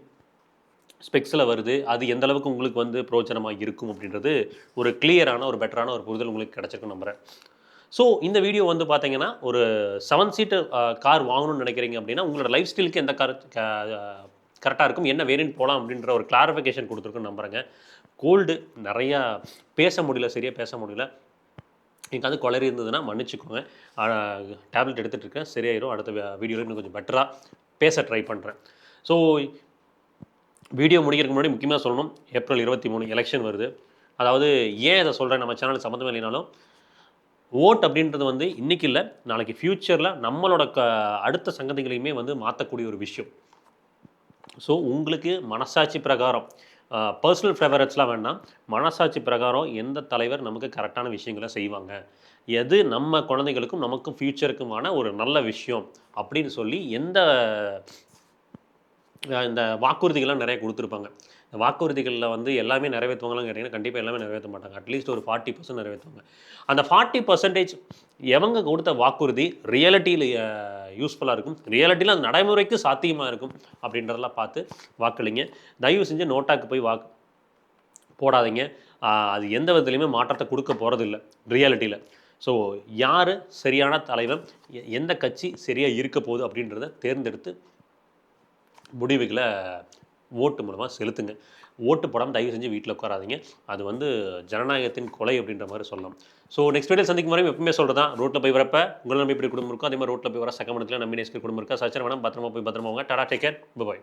ஸ்பெக்ஸில் வருது, அது எந்த அளவுக்கு உங்களுக்கு வந்து பிரோஜனமாக இருக்கும் அப்படின்றது ஒரு கிளியரான ஒரு பெட்டரான ஒரு புரிதல் உங்களுக்கு கிடச்சிருக்குன்னு நம்புகிறேன். ஸோ இந்த வீடியோ வந்து பார்த்தீங்கன்னா ஒரு 7 சீட்டர் கார் வாங்கணும்னு நினைக்கிறீங்க அப்படின்னா உங்களோட லைஃப் ஸ்டைலுக்கு எந்த கார் கரெக்டாக இருக்கும், என்ன வேரியன்ட் போகலாம் அப்படின்ற ஒரு கிளாரிஃபிகேஷன் கொடுத்துருக்குன்னு நம்புகிறேங்க. கோல்டு நிறையா பேச முடியல, சரியாக பேச முடியல. எனக்கு அது குளறி இருந்ததுன்னா மன்னிச்சுக்கோங்க. டேப்லெட் எடுத்துகிட்டு இருக்கேன், சரியாயிரும். அடுத்த வீடியோவில் இன்னும் கொஞ்சம் பெட்டராக பேச ட்ரை பண்ணுறேன். ஸோ வீடியோ முடிக்கிறதுக்கு முன்னாடி முக்கியமாக சொல்லணும், ஏப்ரல் 23 எலெக்ஷன் வருது. அதாவது ஏன் இதை சொல்கிறேன், நம்ம சேனல் சம்மந்தம் இல்லைனாலும் ஓட் அப்படின்றது வந்து இன்றைக்கி இல்லை, நாளைக்கு ஃப்யூச்சரில் நம்மளோட அடுத்த சங்கதிகளையுமே வந்து மாற்றக்கூடிய ஒரு விஷயம். ஸோ உங்களுக்கு மனசாட்சி பிரகாரம் பர்சனல் ஃபேவரட்ஸ்லாம் வேண்டாம். மனசாட்சி பிரகாரம் எந்த தலைவர் நமக்கு கரெக்டான விஷயங்கள செய்வாங்க, எது நம்ம குழந்தைகளுக்கும் நமக்கும் ஃப்யூச்சருக்குமான ஒரு நல்ல விஷயம் அப்படின்னு சொல்லி இந்த வாக்குறுதிகள்லாம் நிறைய குடுத்துருப்பாங்க. இந்த வாக்குறுதிகள்ல வந்து எல்லாமே நிறைவேத்துவாங்களான்னு கேட்டீங்கன்னா, கண்டிப்பா எல்லாமே நிறைவேத்த மாட்டாங்க. அட்லீஸ்ட் ஒரு 40% நிறைவேத்துவாங்க. அந்த 40% எவங்க குடுத்த வாக்குறுதி ரியாலிட்டியில யூஸ்ஃபுல்லா இருக்கும், ரியாலிட்டியில அது நடைமுறைக்கு சாத்தியமா இருக்கும் அப்படின்றதெல்லாம் பார்த்து வாக்களிங்க. தயவு செஞ்சு நோட்டாக்கு போய் போடாதீங்க. அது எந்த விதத்திலயுமே மாற்றத்த குடுக்க போறதில்ல ரியாலிட்டியில. ஸோ யாரு சரியான தலைவன், எந்த கட்சி சரியா இருக்க போகுது அப்படின்றத தேர்ந்தெடுத்து முடிவுகள ஓட்டு மூலமா செலுத்துங்க. ஓட்டு போடாம தயவு செஞ்சு வீட்ல உட்காராதீங்க. அது வந்து ஜனநாயகத்தின் கொலை அப்படின்ற மாரி சொல்லலாம். ஸோ நெக்ஸ்ட் வீடியோல சந்திக்கும் வரை எப்பவுமே சொல்றது தான். ரோட்ல போய் வரப்ப உங்கள நம்பி இப்படி குடும்பம் இருக்கும். அதே மாரி ரோட்ல போய் வர சக மண்டலத்தில நம்பி நேசிக்கிற குடும்பம் இருக்கா. சச்சரவு வேணாம். பத்திரமா போய் பத்திரமா வாங்க. Tata take care. பை.